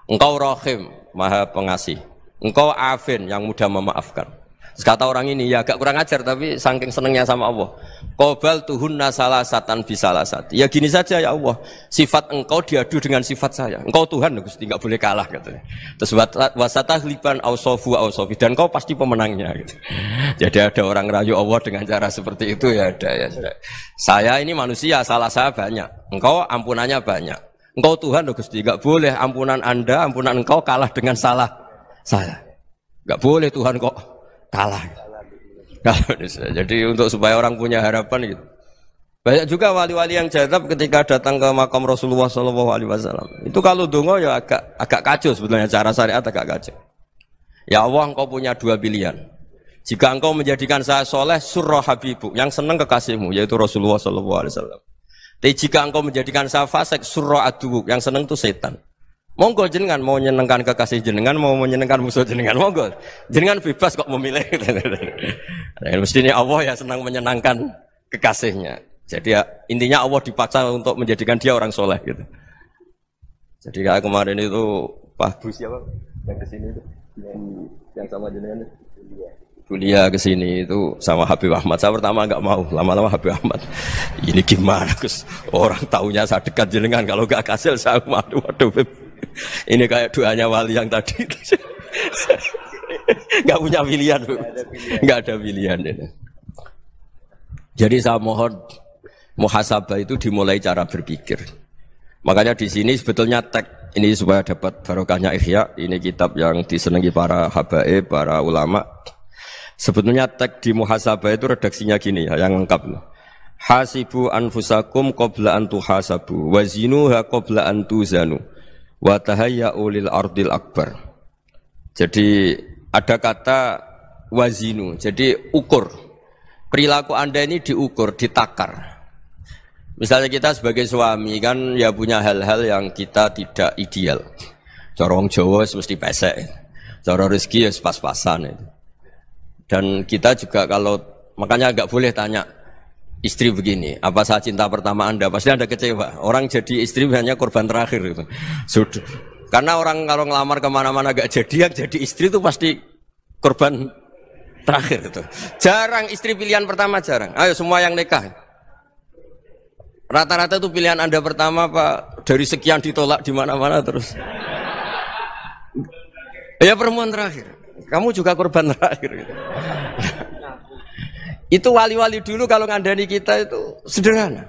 Engkau rahim, maha pengasih. Engkau afin, yang mudah memaafkan. Kata orang ini, ya agak kurang ajar, tapi saking senengnya sama Allah. Qobal tuhunna salasatan bisalasat. Ya gini saja ya Allah, sifat engkau diadu dengan sifat saya. Engkau Tuhan, Gusti, enggak boleh kalah katanya. Terus wasatahliban ausofu ausofi, dan kau pasti pemenangnya gitu. Jadi ada orang rayu Allah dengan cara seperti itu ya ada ya. Saya ini manusia, salah saya banyak. Engkau ampunannya banyak. Engkau Tuhan, Gusti, enggak boleh ampunan Anda, ampunan engkau kalah dengan salah saya. Enggak boleh Tuhan kok kalah. Jadi untuk supaya orang punya harapan gitu. Banyak juga wali-wali yang jadab ketika datang ke makam Rasulullah SAW. Itu kalau dongo ya agak kacau sebetulnya, cara syariat agak kacau. Ya Allah, engkau punya dua pilihan. Jika engkau menjadikan saya soleh, surah habibu, yang senang kekasihmu, yaitu Rasulullah SAW. Tapi jika engkau menjadikan saya fasik, surah adubu, yang senang itu setan. Monggo jenengan mau menyenangkan kekasih jenengan, mau menyenangkan musuh jenengan, monggo. Jenengan bebas kok memilih. Mestinya Allah ya senang menyenangkan kekasihnya. Jadi ya, intinya Allah dipaksa untuk menjadikan dia orang soleh gitu. Jadi kayak kemarin itu Pak Bu siapa yang kesini itu, yang sama jenengan kuliah kesini itu sama Habib Ahmad. Saya pertama nggak mau, lama-lama Habib Ahmad. Ini gimana Gus? Orang taunya saya dekat jenengan, kalau nggak kasih saya waduh. Ini kayak doanya wali yang tadi. Nggak punya pilihan, nggak ada pilihan. Jadi saya mohon muhasabah itu dimulai cara berpikir. Makanya di sini sebetulnya tag ini supaya dapat barokahnya Ihya. Ini kitab yang disenangi para habaib, para ulama. Sebetulnya tag di muhasabah itu redaksinya gini ya, yang lengkap. Hasibu anfusakum qabla an tuhasabu, wazinuha qabla an tuzanu, wa tahayya'u lil ardil akbar. Jadi ada kata wazinu, jadi ukur. Perilaku Anda ini diukur, ditakar. Misalnya kita sebagai suami kan ya punya hal-hal yang kita tidak ideal. Cara wong Jawa mesti pesek. Cara rezeki ya pas-pasan itu. Dan kita juga kalau makanya enggak boleh tanya istri begini, apa saya cinta pertama Anda? Pasti Anda kecewa. Orang jadi istri hanya korban terakhir gitu. Sudah. Karena orang kalau ngelamar kemana-mana gak jadi, yang jadi istri itu pasti korban terakhir gitu. Jarang istri pilihan pertama, jarang. Ayo semua yang nikah. Rata-rata itu pilihan Anda pertama Pak, dari sekian ditolak di mana-mana terus. Ya perempuan terakhir. Kamu juga korban terakhir gitu. Itu wali-wali dulu kalau ngandani kita itu sederhana.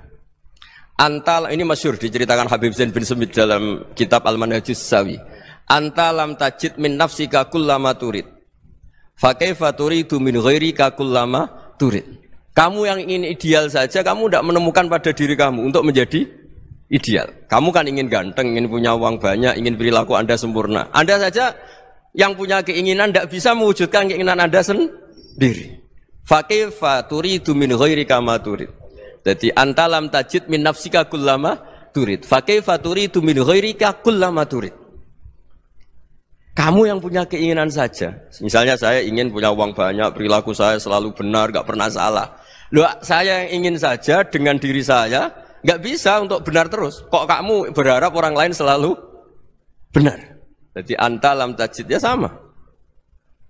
Antal ini masyhur diceritakan Habib Zain bin Semit dalam kitab Al-Manhajus Sawi. Anta lam tajid min nafsika kullama turid. Fa kaifa turidu min ghairika kullama turid. Kamu yang ingin ideal saja, kamu tidak menemukan pada diri kamu untuk menjadi ideal. Kamu kan ingin ganteng, ingin punya uang banyak, ingin perilaku Anda sempurna. Anda saja yang punya keinginan tidak bisa mewujudkan keinginan Anda sendiri. Fa kaifa turidu min ghairika ma turid. Jadi anta lam tajid min nafsika kullama turid. Fa kaifa turidu min ghairika kullama turid. Kamu yang punya keinginan saja. Misalnya saya ingin punya uang banyak, perilaku saya selalu benar, enggak pernah salah. Loh, saya yang ingin saja dengan diri saya enggak bisa untuk benar terus. Kok kamu berharap orang lain selalu benar? Jadi anta lam tajid ya sama.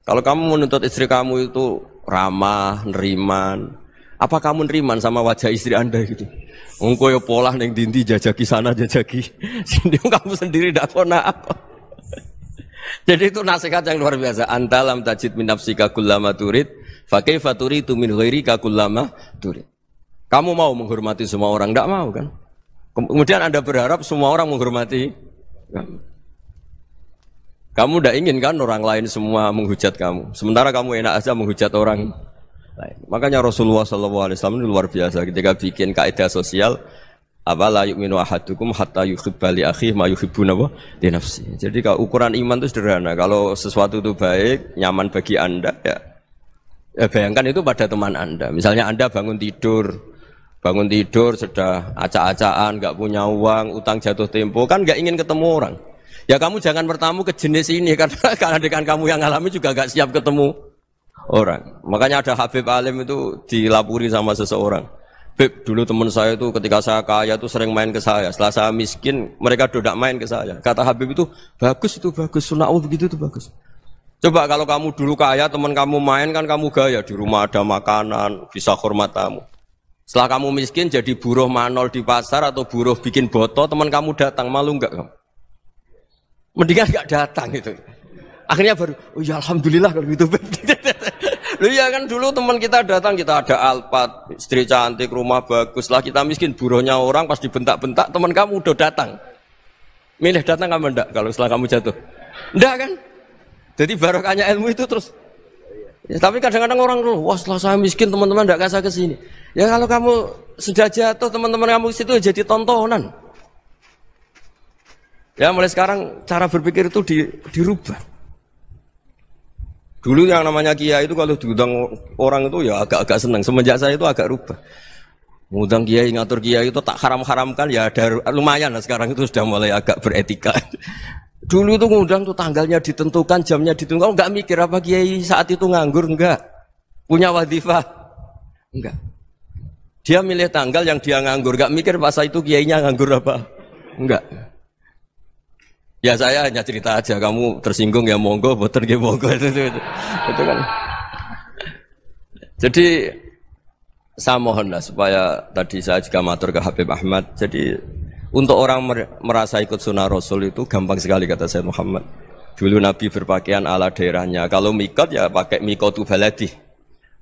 Kalau kamu menuntut istri kamu itu ramah, neriman, apa kamu neriman sama wajah istri Anda gitu? Engkau ya pola neng dindi jajaki sana jajaki sini, kamu sendiri tidak kona apa. Jadi itu nasihat yang luar biasa. Anta lam tajid min nafsika kullama turid, fa kaifa turidu min ghairika kullama turid. Kamu mau menghormati semua orang, tidak mau kan? Kemudian Anda berharap semua orang menghormati kamu. Kamu tidak ingin kan orang lain semua menghujat kamu. Sementara kamu enak aja menghujat orang lain. Makanya Rasulullah SAW itu luar biasa ketika bikin kaidah sosial. Apa la yu'minu ahadukum hatta yuhibba li akhihi ma yuhibbu li nafsihi. Jadi kalau ukuran iman itu sederhana. Kalau sesuatu itu baik, nyaman bagi Anda ya bayangkan itu pada teman Anda. Misalnya Anda bangun tidur sudah acak-acakan, enggak punya uang, utang jatuh tempo, kan enggak ingin ketemu orang. Ya kamu jangan bertamu ke jenis ini karena dengan kamu yang alami juga gak siap ketemu orang. Makanya ada Habib Alim itu dilapuri sama seseorang. Beb, dulu teman saya itu ketika saya kaya itu sering main ke saya. Setelah saya miskin, mereka tidak main ke saya. Kata Habib itu bagus, sunau begitu itu bagus. Coba kalau kamu dulu kaya, teman kamu main kan kamu gaya. Di rumah ada makanan, bisa hormat tamu. Setelah kamu miskin jadi buruh manol di pasar atau buruh bikin boto, teman kamu datang, malu enggak kamu? Mendingan enggak datang gitu. Akhirnya baru, oh ya alhamdulillah kalau gitu. Lu ya kan dulu teman kita datang, kita ada Alphard, istri cantik, rumah bagus. Lah kita miskin, buruhnya orang pas dibentak-bentak, teman kamu udah datang. Milih datang kamu enggak kalau setelah kamu jatuh? Enggak kan? Jadi barokahnya ilmu itu terus. Ya, tapi kadang-kadang orang tuh, wah setelah saya miskin teman-teman enggak kasih ke sini. Ya kalau kamu sudah jatuh, teman-teman kamu di situ jadi tontonan. Ya mulai sekarang cara berpikir itu dirubah. Dulu yang namanya kiai itu kalau diundang orang itu ya agak-agak senang. Semenjak saya itu agak rubah. Ngundang kiai, ngatur kiai itu tak haram-haramkan ya ada lumayan lah sekarang itu sudah mulai agak beretika. Dulu itu ngundang tuh tanggalnya ditentukan, jamnya ditentukan. Enggak mikir apa kiai saat itu nganggur, enggak. Punya wadifah, enggak. Dia milih tanggal yang dia nganggur, enggak mikir masa itu kiainya nganggur apa. Enggak. Ya saya hanya cerita aja, kamu tersinggung ya monggo, boten nggih monggo itu kan. Jadi saya mohonlah supaya tadi saya juga matur ke Habib Ahmad. Jadi untuk orang merasa ikut sunnah Rasul itu gampang sekali kata Sayyid Muhammad. Dulu Nabi berpakaian ala daerahnya. Kalau mikot ya pakai mikotu baladi.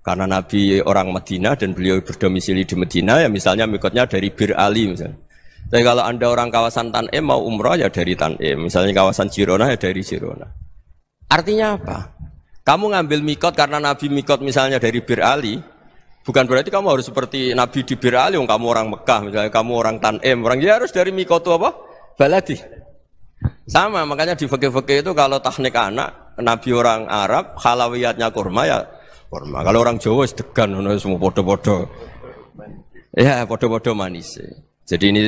Karena Nabi orang Madinah dan beliau berdomisili di Madinah ya misalnya mikotnya dari Bir Ali misalnya. Tapi kalau Anda orang kawasan Tanim mau umrah ya dari Tanim. Misalnya kawasan Jirona ya dari Jirona. Artinya apa? Kamu ngambil mikot karena Nabi mikot misalnya dari Bir Ali, bukan berarti kamu harus seperti Nabi di Bir Ali, kamu orang Mekah, misalnya kamu orang Tanim, orang dia harus dari mikot itu apa? Baladi. Sama, makanya di fikih-fikih itu kalau teknik anak, Nabi orang Arab, halawiyatnya kurma ya kurma. Kalau orang Jawa sedegan, semua podo-podo. Ya, podo-podo manis. Jadi ini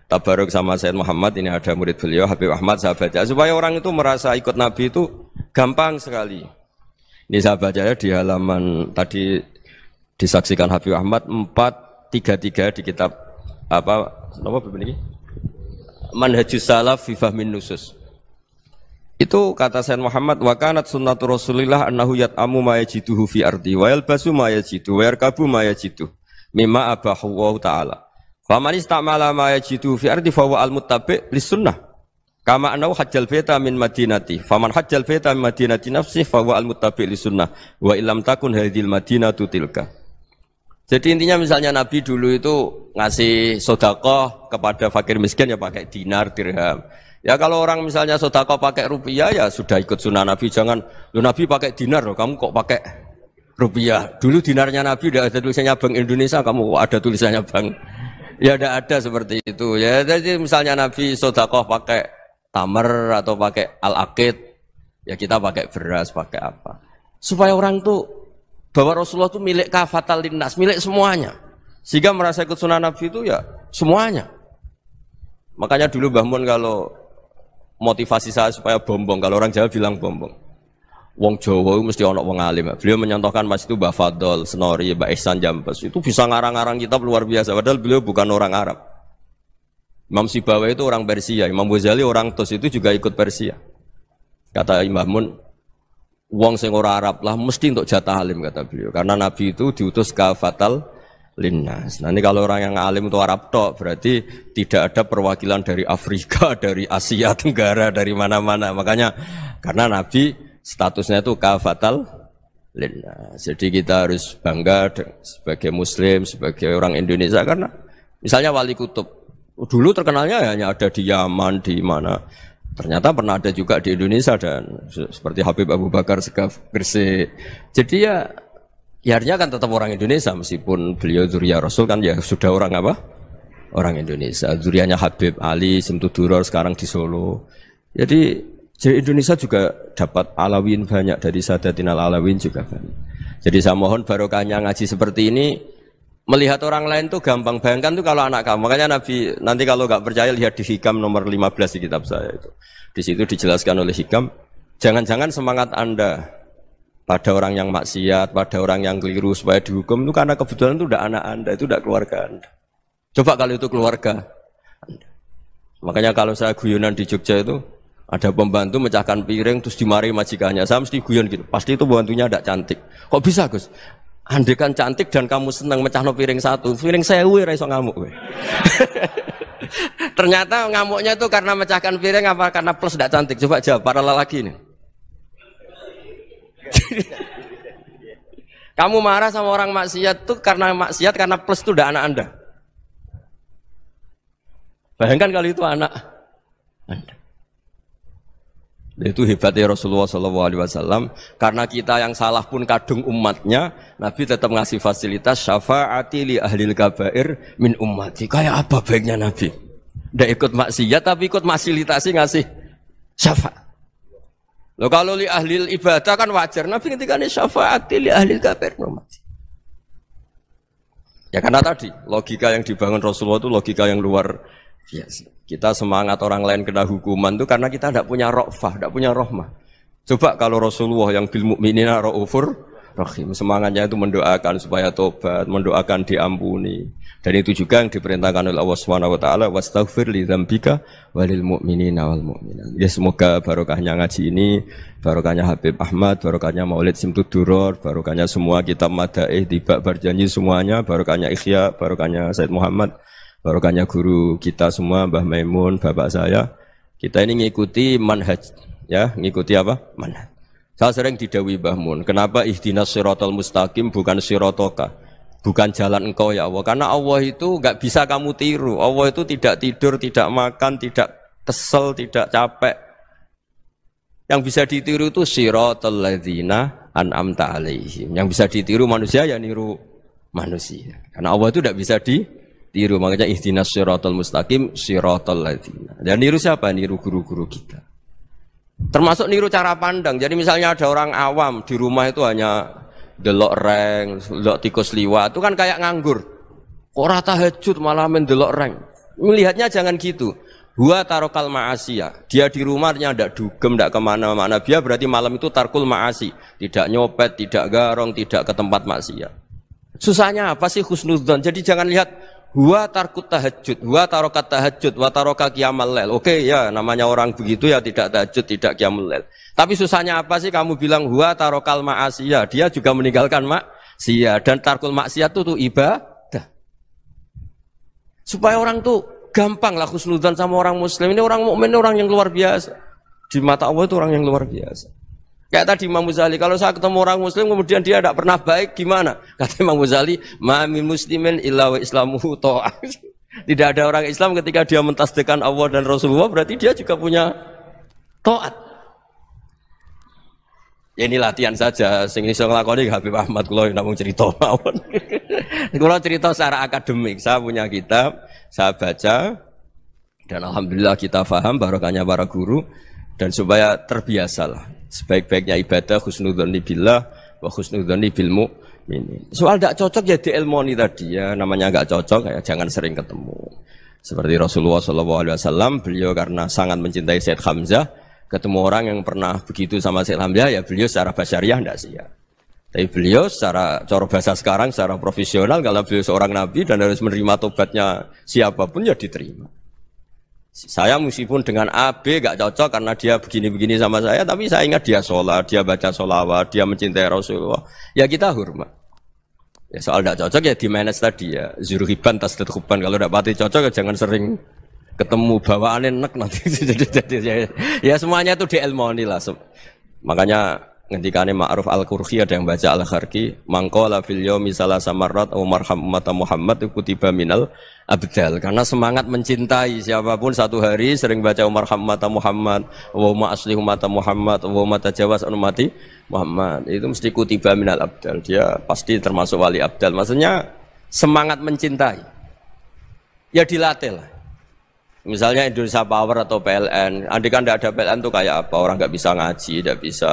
tabaruk sama Sayyid Muhammad, ini ada murid beliau, Habib Ahmad, saya baca. Supaya orang itu merasa ikut Nabi itu gampang sekali. Ini saya baca ya di halaman tadi disaksikan Habib Ahmad 433 di kitab apa begini? Manhajus Salaf fi Fahmin Nusus. Itu kata Sayyid Muhammad, wa kanat sunnatu Rasulillah annahu yat'amu ma yajiduhu fi ardi wa yalbasu ma yajidu wa yarkabu ma yajidu mimma abahu wa ta'ala. Faman istamala ma yajidu fi ardi fa huwa al-muttabi' lis-sunnah. Kama annahu hajjal baita min madinati. Faman hajjal baita min madinati nafsi fa huwa al-muttabi' lis-sunnah. Wa illam takun hadhil madinatu tilka. Jadi intinya misalnya Nabi dulu itu ngasih sedekah kepada fakir miskin ya pakai dinar, dirham. Ya kalau orang misalnya sedekah pakai rupiah ya sudah ikut sunnah Nabi. Jangan lu Nabi pakai dinar loh, kamu kok pakai rupiah. Dulu dinarnya Nabi udah ada tulisannya Bank Indonesia, kamu kok ada tulisannya Bank. Ya tidak ada seperti itu. Ya jadi misalnya Nabi sedekah pakai tamar atau pakai al-aqid, ya kita pakai beras, pakai apa? Supaya orang tuh bahwa Rasulullah itu milik kafatal linnas, milik semuanya. Sehingga merasa ikut sunnah Nabi itu ya semuanya. Makanya dulu Mbah Mun kalau motivasi saya supaya bombong, kalau orang Jawa bilang bombong. Wong Jawa itu mesti ono wong alim. Beliau menyontohkan mas itu Mbah Fadol, Senori, Mbah Ihsan Jambes. Itu bisa ngarang-ngarang kitab luar biasa. Padahal beliau bukan orang Arab. Imam Sibawai itu orang Persia. Imam Ghazali orang Tus itu juga ikut Persia. Kata Imam Mun, wong sing ora Arab lah mesti untuk jatah alim kata beliau. Karena Nabi itu diutus kafatal linnas. Nah ini kalau orang yang alim itu Arab tok, berarti tidak ada perwakilan dari Afrika, dari Asia Tenggara, dari mana-mana. Makanya karena Nabi statusnya itu kafatal linnas. Jadi kita harus bangga sebagai Muslim, sebagai orang Indonesia karena misalnya Wali Kutub dulu terkenalnya hanya ada di Yaman, di mana. Ternyata pernah ada juga di Indonesia dan seperti Habib Abu Bakar Segaf Gresik. Jadi ya artinya kan tetap orang Indonesia meskipun beliau dzurriyyah Rasul kan ya sudah orang apa? Orang Indonesia. Dzurriyyahnya Habib Ali Simtuduror sekarang di Solo. Jadi Indonesia juga dapat alawin banyak dari Sadatinal Alawin juga banyak. Jadi saya mohon barokahnya ngaji seperti ini. Melihat orang lain tuh gampang, bayangkan tuh kalau anak kamu. Makanya Nabi nanti kalau nggak percaya lihat di Hikam nomor 15 di kitab saya itu. Di situ dijelaskan oleh Hikam, jangan-jangan semangat Anda pada orang yang maksiat, pada orang yang keliru supaya dihukum itu karena kebetulan itu udah anak Anda, itu udah keluarga Anda. Coba kalau itu keluarga Anda. Makanya kalau saya guyonan di Jogja itu ada pembantu mecahkan piring terus dimarahi majikannya, saya mesti guyon gitu. Pasti itu pembantunya tidak cantik. Kok bisa Gus? Andai kan cantik dan kamu senang mecahno piring satu, piring 1000 ora iso ngamuk. Ternyata ngamuknya itu karena mecahkan piring apa karena plus tidak cantik? Coba jawab para lelaki ini. Kamu marah sama orang maksiat itu karena maksiat karena plus itu udah anak Anda. Bayangkan kalau itu anak Anda. Itu hebatnya Rasulullah SAW. Karena kita yang salah pun kadung umatnya, Nabi tetap ngasih fasilitas syafaati li ahlil kabair min ummati. Kayak apa baiknya Nabi? Tidak ikut maksiat tapi ikut fasilitasi ngasih syafaat. Loh kalau li ahlil ibadah kan wajar. Nabi ketika ini syafaati li ahlil kabair min ummati. Ya karena tadi logika yang dibangun Rasulullah itu logika yang luar biasa. Kita semangat orang lain kena hukuman itu karena kita tidak punya ra'fah, tidak punya rahmah. Coba kalau Rasulullah yang bil mu'minina ra'ufur rahim, semangatnya itu mendoakan supaya tobat, mendoakan diampuni. Dan itu juga yang diperintahkan oleh Allah Subhanahu wa taala, wastaghfir li dzambika walil mu'minina wal mu'minat. Ya semoga barokahnya ngaji ini, barokahnya Habib Ahmad, barokahnya Maulid Simtud Duror, barokahnya semua kitab madaih tiba berjanji semuanya, barokahnya Ikhya, barokahnya Said Muhammad, barokahnya guru kita semua, Mbah Maimun, bapak saya. Kita ini ngikuti manhaj, ya, ngikuti apa? Manhaj. Saya sering didhawuhi Mbah Mun, kenapa ihdinas siratal mustaqim bukan siratoka? Bukan jalan engkau ya Allah. Karena Allah itu enggak bisa kamu tiru. Allah itu tidak tidur, tidak makan, tidak kesel, tidak capek. Yang bisa ditiru itu siratal ladzina an'amta alaihim. Yang bisa ditiru manusia ya niru manusia. Karena Allah itu tidak bisa ditiru, makanya ihdinas siratal mustaqim siratal ladzina. Dan niru siapa? Niru guru-guru kita. Termasuk niru cara pandang. Jadi misalnya ada orang awam di rumah itu hanya delok reng, delok tikus liwat, itu kan kayak nganggur. Ora tahajud malah mendelok reng. Melihatnya jangan gitu. Huwa tarokal ma'asiyah. Dia di rumahnya tidak dugem, tidak kemana-mana. Dia berarti malam itu tarkul ma'asi. Tidak nyopet, tidak garong, tidak ke tempat maksiat. Susahnya apa sih husnudzon? Jadi jangan lihat huwa tarkut tahajud, huwa tarokat tahajud, wa taroka qiyamal lail. Oke ya, namanya orang begitu ya tidak tahajud, tidak qiyamul lail. Tapi susahnya apa sih kamu bilang huwa tarokal ma'asiyah? Dia juga meninggalkan maksiat dan tarkul maksiat itu ibadah. Supaya orang tuh gampang lah husnudzon sama orang muslim. Ini orang mukmin, orang yang luar biasa. Di mata Allah itu orang yang luar biasa. Kayak tadi Imam Ghazali, kalau saya ketemu orang muslim kemudian dia tidak pernah baik, gimana? Kata Imam Ghazali, ma min muslimin illa wa islamuhu ta'ah. Tidak ada orang Islam ketika dia mentasdihkan Allah dan Rasulullah, berarti dia juga punya taat. Ya ini latihan saja, sing iso nglakoni Habib Ahmad kula namung cerita mawon. Kula cerita secara akademik, saya punya kitab, saya baca dan alhamdulillah kita paham barokahnya para guru dan supaya terbiasalah. Sebaik-baiknya ibadah husnudzon billah wa husnudzon bil mu'minin. Soal tidak cocok ya diilmoni tadi ya, namanya enggak cocok ya jangan sering ketemu. Seperti Rasulullah SAW, beliau karena sangat mencintai Said Hamzah, ketemu orang yang pernah begitu sama Said Hamzah ya beliau secara basyariah tidak siap. Tapi beliau secara cara bahasa sekarang, secara profesional, kalau beliau seorang nabi dan harus menerima tobatnya siapapun ya diterima. Saya meskipun dengan A, B gak cocok karena dia begini-begini sama saya, tapi saya ingat dia sholat, dia baca sholawat, dia mencintai Rasulullah. Ya kita hormat. Ya soal gak cocok ya di manage tadi ya. Zuruhiban tasdid huban. Kalau gak pati cocok ya jangan sering ketemu bawaannya enak nanti. Ya semuanya itu diilmoni lah. Makanya ngendikane Ma'ruf Al-Qurhi ada yang baca Al-Kharki, mangqala fil yaumi salasa marrat aw marham umat Muhammad kutiba minal abdal. Karena semangat mencintai siapapun satu hari sering baca marham umat Muhammad, wa ma asli umat Muhammad, wa ma tajawaz an umati Muhammad. Itu mesti kutiba minal abdal. Dia pasti termasuk wali abdal. Maksudnya semangat mencintai. Ya dilatih lah. Misalnya Indonesia Power atau PLN. Andai kan tidak ada PLN itu kayak apa? Orang nggak bisa ngaji, tidak bisa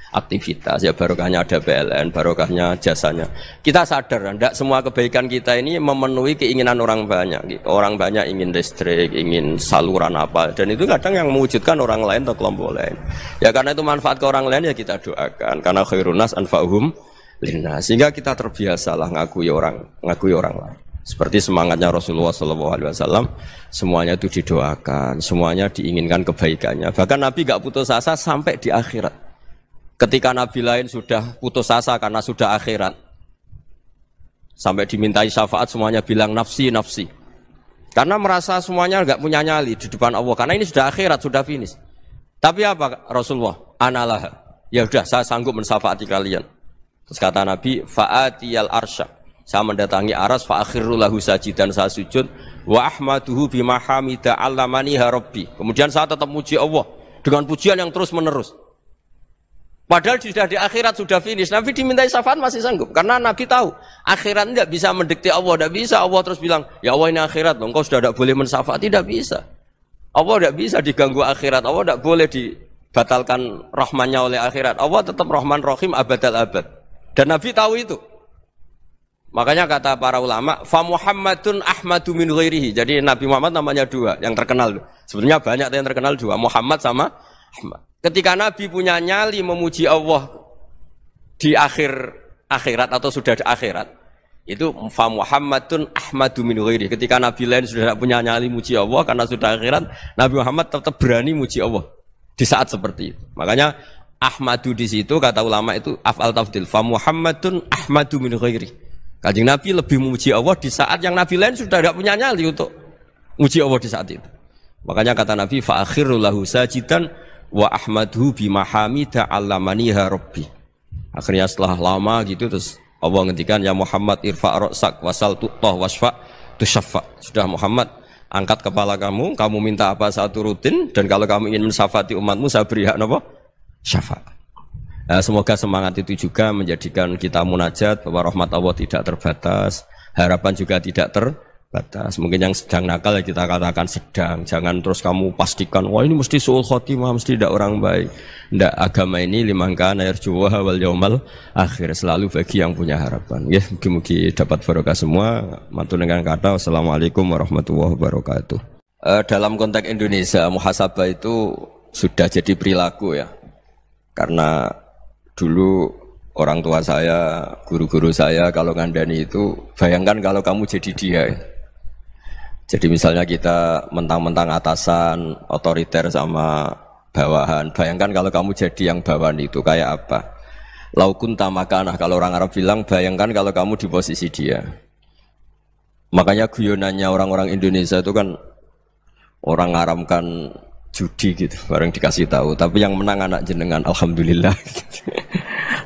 aktivitas, ya barokahnya ada PLN, barokahnya jasanya. Kita sadar, tidak semua kebaikan kita ini memenuhi keinginan orang banyak. Gitu. Orang banyak ingin listrik, ingin saluran apa, dan itu kadang yang mewujudkan orang lain atau kelompok lain. Ya karena itu manfaat ke orang lain ya kita doakan. Karena khairun nas anfa'uhum linnas. Sehingga kita terbiasalah ngakui orang lain. Seperti semangatnya Rasulullah SAW, semuanya itu didoakan, semuanya diinginkan kebaikannya. Bahkan Nabi gak putus asa sampai di akhirat. Ketika Nabi lain sudah putus asa karena sudah akhirat, sampai dimintai syafaat semuanya bilang nafsi, nafsi. Karena merasa semuanya enggak punya nyali di depan Allah. Karena ini sudah akhirat, sudah finish. Tapi apa Rasulullah? Analah. Ya udah, saya sanggup mensyafaati kalian. Terus kata Nabi, fa'atiyal arsya. Saya mendatangi aras, fa'akhiru lahu sajidan, saya sujud. Wa ahmaduhu bimahamida allamaniha rabbi. Kemudian saya tetap muji Allah dengan pujian yang terus menerus. Padahal sudah di akhirat, sudah finish. Nabi dimintai syafaat masih sanggup. Karena Nabi tahu, akhirat tidak bisa mendikte Allah. Tidak bisa Allah terus bilang, ya Allah ini akhirat loh, engkau sudah tidak boleh mensyafaat. Tidak bisa. Allah tidak bisa diganggu akhirat. Allah tidak boleh dibatalkan rahmannya oleh akhirat. Allah tetap rahman rahim abadal abad. Dan Nabi tahu itu. Makanya kata para ulama, fa Muhammadun ahmadu min ghairihi. Jadi Nabi Muhammad namanya dua, yang terkenal. Sebenarnya banyak yang terkenal dua, Muhammad sama Ahmad. Ketika Nabi punya nyali memuji Allah di akhirat atau sudah di akhirat, itu fa Muhammadun ahmadu min ghairihi. Ketika Nabi lain sudah tidak punya nyali muji Allah karena sudah akhirat, Nabi Muhammad tetap berani muji Allah di saat seperti itu. Makanya ahmadu di situ kata ulama itu af'al tafdil, fa Muhammadun ahmadu min ghairihi. Kanjeng Nabi lebih memuji Allah di saat yang Nabi lain sudah tidak punya nyali untuk muji Allah di saat itu. Makanya kata Nabi fa akhiru lahu sajidan wa ahmadhu bimahamida allamaniha rabbi. Akhirnya setelah lama gitu terus Allah ngendikan ya Muhammad irfa' ra'sak wasal tu'tah wasfa' tusyaffa. Sudah Muhammad, angkat kepala kamu minta apa saat turutin, dan kalau kamu ingin mensyafaati umatmu saya beri hak apa? Syafaat. Nah, semoga semangat itu juga menjadikan kita munajat bahwa rahmat Allah tidak terbatas, harapan juga tidak terbatas. Mungkin yang sedang nakal ya kita katakan sedang. Jangan terus kamu pastikan, wah ini mesti su'ul khotimah, mesti tidak orang baik. Tidak, agama ini liman kana yarjuwaha wal yaumal akhir, selalu bagi yang punya harapan. Ya, mugi-mugi dapat barokah semua. Mantul dengan kata wassalamualaikum warahmatullahi wabarakatuh. Dalam konteks Indonesia, muhasabah itu sudah jadi perilaku ya. Karena dulu orang tua saya, guru-guru saya kalau ngandani itu, bayangkan kalau kamu jadi dia ya. Jadi misalnya kita mentang-mentang atasan, otoriter sama bawahan, bayangkan kalau kamu jadi yang bawahan itu kayak apa? Laukun tamakanah, kalau orang Arab bilang, bayangkan kalau kamu di posisi dia. Makanya guyonannya orang-orang Indonesia itu kan orang ngaramkan judi gitu, bareng dikasih tahu. Tapi yang menang anak jenengan, alhamdulillah.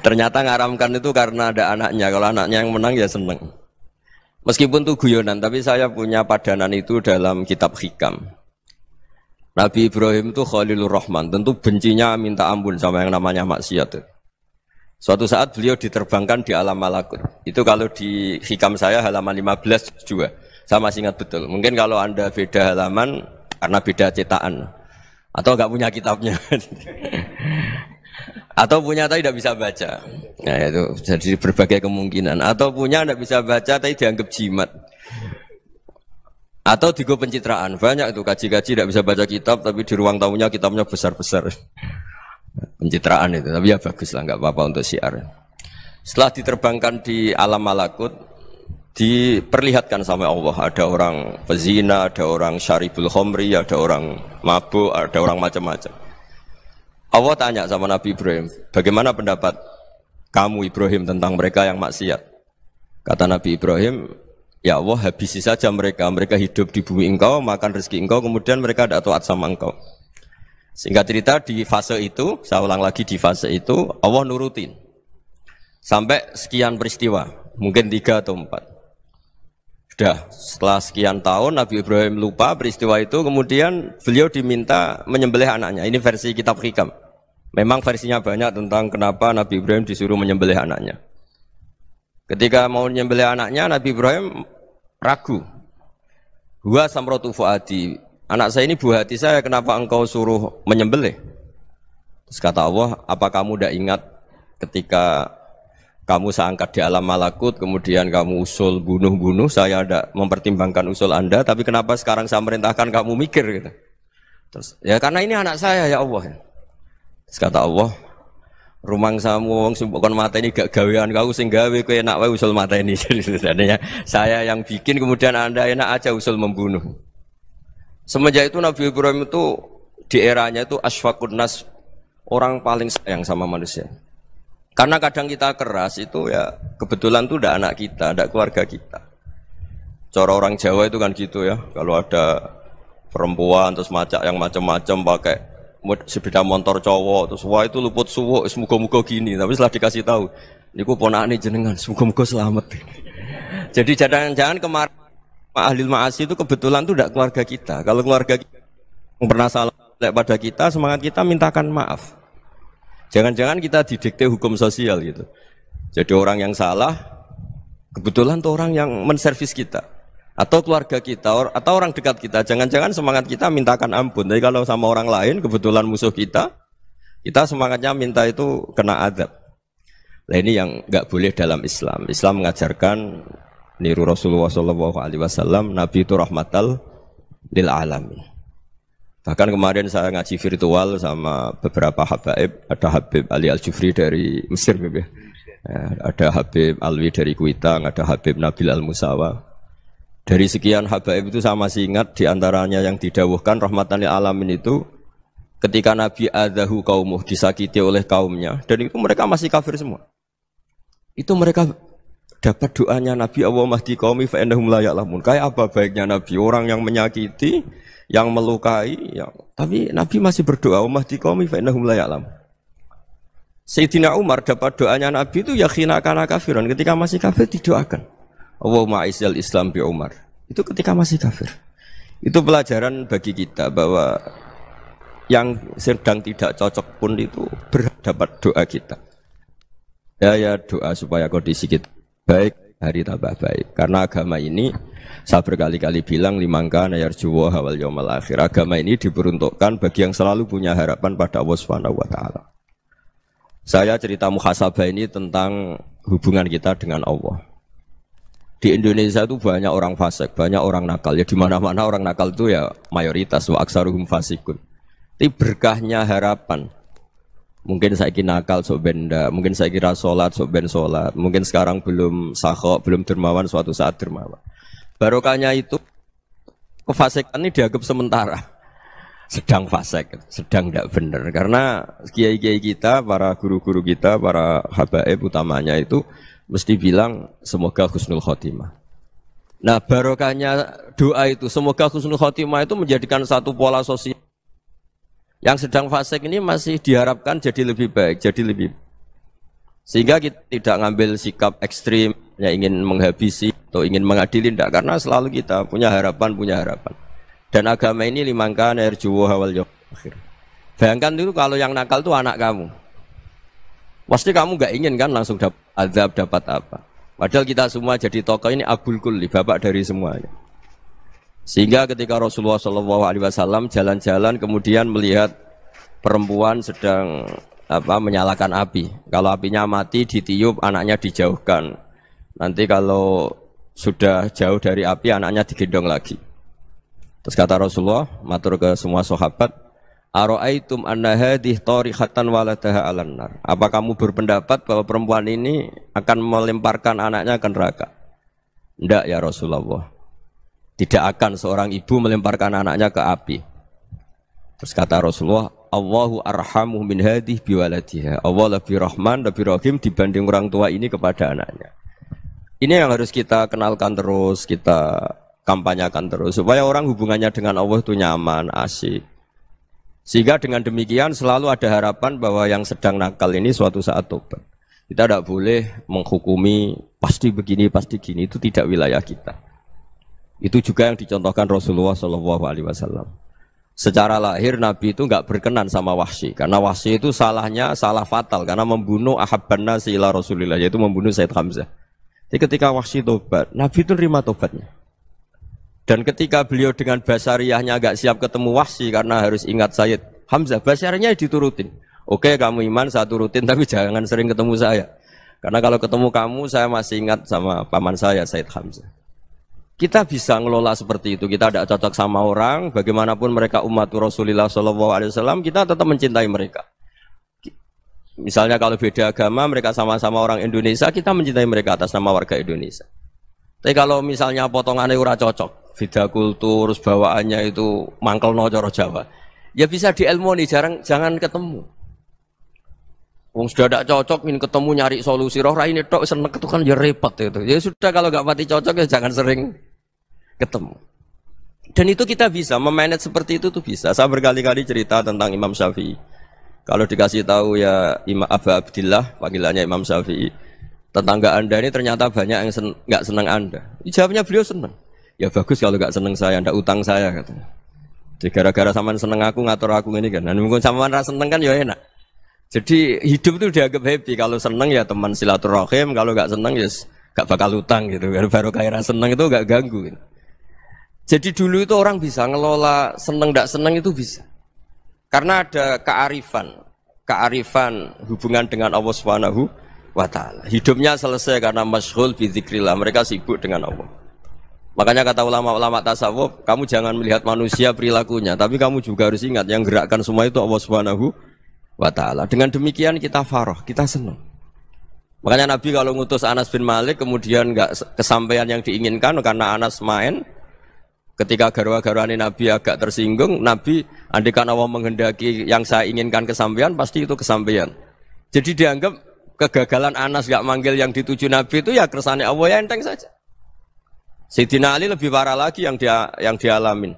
Ternyata ngaramkan itu karena ada anaknya. Kalau anaknya yang menang ya seneng. Meskipun itu guyonan, tapi saya punya padanan itu dalam kitab Hikam. Nabi Ibrahim itu Khalilur Rahman, tentu bencinya minta ampun sama yang namanya maksiat. Suatu saat beliau diterbangkan di alam malakut. Itu kalau di Hikam saya halaman 15 juga. Saya masih ingat betul. Mungkin kalau Anda beda halaman karena beda cetakan. Atau enggak punya kitabnya. Atau punya tapi tidak bisa baca. Nah itu jadi berbagai kemungkinan. Atau punya tidak bisa baca tapi dianggap jimat. Atau digo pencitraan. Banyak itu kaji-kaji tidak bisa baca kitab tapi di ruang tamunya kitabnya besar-besar. Pencitraan itu. Tapi ya bagus lah, nggak apa-apa untuk syiar. Setelah diterbangkan di alam malakut, diperlihatkan sama Allah. Ada orang pezina, ada orang syaribul khomri, ada orang mabuk, ada orang macam-macam. Allah tanya sama Nabi Ibrahim, bagaimana pendapat kamu Ibrahim tentang mereka yang maksiat? Kata Nabi Ibrahim, ya Allah habisi saja mereka. Mereka hidup di bumi engkau, makan rezeki engkau, kemudian mereka tidak taat sama engkau. Singkat cerita di fase itu, saya ulang lagi di fase itu, Allah nurutin. Sampai sekian peristiwa, mungkin 3 atau 4. Sudah, setelah sekian tahun Nabi Ibrahim lupa peristiwa itu, kemudian beliau diminta menyembelih anaknya. Ini versi kitab Hikam. Memang versinya banyak tentang kenapa Nabi Ibrahim disuruh menyembelih anaknya. Ketika mau menyembelih anaknya, Nabi Ibrahim ragu. Huwa samratu fuadi. Anak saya ini buah hati saya, kenapa engkau suruh menyembelih? Terus kata Allah, apa kamu tidak ingat ketika kamu saya angkat di alam malakut, kemudian kamu usul bunuh-bunuh, saya ada mempertimbangkan usul Anda, tapi kenapa sekarang saya merintahkan kamu mikir gitu. Terus, ya karena ini anak saya ya Allah. Terus kata Allah, rumang samu wong sing kon mateni gak gawean kau sing gawe kowe enak wae usul mateni. Jadi sebenarnya saya yang bikin kemudian Anda enak aja usul membunuh. Semenjak itu Nabi Ibrahim itu di eranya itu asfaqun nas, orang paling sayang sama manusia. Karena kadang kita keras itu ya kebetulan tuh udah anak kita, ada keluarga kita. Cara orang Jawa itu kan gitu ya, kalau ada perempuan terus macak yang macam-macam pakai sepeda motor cowok terus wah itu luput suwuk, semoga-moga gini. Tapi setelah dikasih tahu, niku ponakane jenengan, semoga-moga selamat. Jadi jangan-jangan kemarin ahli ma'asi itu kebetulan tuh udah keluarga kita. Kalau keluarga kita yang pernah salah pada kita, semangat kita mintakan maaf. Jangan-jangan kita didikte hukum sosial gitu. Jadi orang yang salah, kebetulan tuh orang yang menservis kita. Atau keluarga kita, atau orang dekat kita. Jangan-jangan semangat kita mintakan ampun. Tapi kalau sama orang lain, kebetulan musuh kita semangatnya minta itu kena adab. Nah ini yang nggak boleh dalam Islam. Islam mengajarkan, niru Rasulullah SAW, Nabi itu rahmatal lil alamin. Bahkan kemarin saya ngaji virtual sama beberapa habaib, ada Habib Ali Al-Jufri dari Mesir, ya. Ada Habib Alwi dari Kuitang, ada Habib Nabil Al-Musawa. Dari sekian habaib itu saya masih ingat diantaranya yang didawuhkan rahmatan lil alamin itu ketika Nabi adahu kaumuh, disakiti oleh kaumnya, dan itu mereka masih kafir semua. Itu mereka dapat doanya Nabi, Allahumma hdi qaumi fa innahum la ya'lamun. Kayak apa baiknya Nabi, orang yang menyakiti, yang melukai, tapi Nabi masih berdoa, Allahumma hdi qaumi fa innahum la ya'lamun. Sayyidina Umar dapat doanya Nabi itu yakhina kana kafiran, ketika masih kafir didoakan. Allahumma aizzal Islam bi Umar. Itu ketika masih kafir. Itu pelajaran bagi kita bahwa yang sedang tidak cocok pun itu dapat doa kita. Ya doa supaya kondisi kita baik, hari tambah baik. Karena agama ini saya berkali-kali bilang limangka nayarjuwa hawal yaumal akhir. Agama ini diperuntukkan bagi yang selalu punya harapan pada Allah Subhanahu wa taala. Saya cerita muhasabah ini tentang hubungan kita dengan Allah. Di Indonesia itu banyak orang fasik, banyak orang nakal. Ya di mana-mana orang nakal itu ya mayoritas, wa aksaruhum fasikun. Tapi berkahnya harapan. Mungkin saya kira nakal sok benda, mungkin saya kira sholat sok ben sholat, mungkin sekarang belum sakhok, belum dermawan, suatu saat dermawan. Barokahnya itu kefasikan ini dianggap sementara, sedang fasik, sedang tidak benar. Karena kiai-kiai kita, para guru-guru kita, para habaib utamanya itu mesti bilang semoga husnul khotimah. Nah barokahnya doa itu semoga husnul khotimah itu menjadikan satu pola sosial. Yang sedang fasik ini masih diharapkan jadi lebih baik, jadi lebih. Sehingga kita tidak ngambil sikap ekstrim, yang ingin menghabisi atau ingin mengadili, tidak. Karena selalu kita punya harapan. Dan agama ini limangka nerjuwo hawal yaumal akhir. Bayangkan itu kalau yang nakal itu anak kamu. Pasti kamu nggak ingin kan langsung dapat azab, dapat apa. Padahal kita semua jadi tokoh ini abul kulli, bapak dari semuanya. Sehingga ketika Rasulullah SAW jalan-jalan kemudian melihat perempuan sedang menyalakan api. Kalau apinya mati ditiup, anaknya dijauhkan. Nanti kalau sudah jauh dari api, anaknya digendong lagi. Terus kata Rasulullah, matur ke semua sahabat, Aro'aitum anna hadih tarihatan waladaha alan nar. Apa kamu berpendapat bahwa perempuan ini akan melemparkan anaknya ke neraka? Tidak ya Rasulullah. Tidak akan seorang ibu melemparkan anaknya ke api. Terus kata Rasulullah, Allahu arhamu min hadih biwaladiha. Allah lebih rahman, lebih rahim dibanding orang tua ini kepada anaknya. Ini yang harus kita kenalkan terus, kita kampanyakan terus. Supaya orang hubungannya dengan Allah itu nyaman, asik. Sehingga dengan demikian selalu ada harapan bahwa yang sedang nakal ini suatu saat tobat. Kita tidak boleh menghukumi pasti begini, pasti gini. Itu tidak wilayah kita. Itu juga yang dicontohkan Rasulullah SAW. Secara lahir Nabi itu nggak berkenan sama Wahsy, karena Wahsy itu salahnya salah fatal karena membunuh ahabban nasi ila Rasulillah, yaitu membunuh Sayyid Hamzah. Jadi ketika Wahsy tobat, Nabi itu nerima tobatnya. Dan ketika beliau dengan basariyahnya nggak siap ketemu Wahsy karena harus ingat Sayyid Hamzah, basariyahnya diturutin. Oke, kamu iman, saya turutin, tapi jangan sering ketemu saya. Karena kalau ketemu kamu, saya masih ingat sama paman saya, Said Hamzah. Kita bisa ngelola seperti itu. Kita tidak cocok sama orang, bagaimanapun mereka umat Rasulullah SAW, kita tetap mencintai mereka. Misalnya kalau beda agama, mereka sama-sama orang Indonesia, kita mencintai mereka atas nama warga Indonesia. Tapi kalau misalnya potongannya ora cocok, beda kultur, bawaannya itu mangkelno cara Jawa, ya bisa diilmoni, jangan ketemu. Wong sudah tidak cocok, ingin ketemu nyari solusi. Roh ini tok seneng itu kan ya repot itu. Ya sudah kalau nggak pati cocok ya jangan sering ketemu. Dan itu kita bisa memanage seperti itu tuh bisa. Saya berkali-kali cerita tentang Imam Syafi'i. Kalau dikasih tahu ya Imam Aba Abdillah, panggilannya Imam Syafi'i, tetangga anda ini ternyata banyak yang nggak senang anda. Jawabnya beliau senang. Ya bagus kalau nggak senang saya, ndak utang saya katanya. Jadi gara-gara sampean seneng aku ngatur aku ini kan. Dan mungkin sampean rasa seneng kan ya enak. Jadi hidup itu dianggap happy. Kalau seneng ya teman silaturahim, kalau nggak seneng ya nggak bakal utang gitu. Baru kayak seneng itu nggak ganggu. Gitu. Jadi dulu itu orang bisa ngelola seneng nggak seneng itu bisa. Karena ada kearifan hubungan dengan Allah Subhanahu wa Ta'ala. Hidupnya selesai karena masyghul bi dzikrillah. Mereka sibuk dengan Allah. Makanya kata ulama-ulama tasawuf, kamu jangan melihat manusia perilakunya, tapi kamu juga harus ingat yang gerakkan semua itu Allah Subhanahu wa Ta'ala. Dengan demikian kita farah, kita senang. Makanya Nabi kalau ngutus Anas bin Malik kemudian nggak kesampaian yang diinginkan karena Anas main, ketika garwa-garwani Nabi agak tersinggung, Nabi andikan Allah menghendaki yang saya inginkan kesampaian, pasti itu kesampaian. Jadi dianggap kegagalan Anas nggak manggil yang dituju Nabi itu ya kersane Allah, ya enteng saja. Sayyidina Ali lebih parah lagi yang dialamin.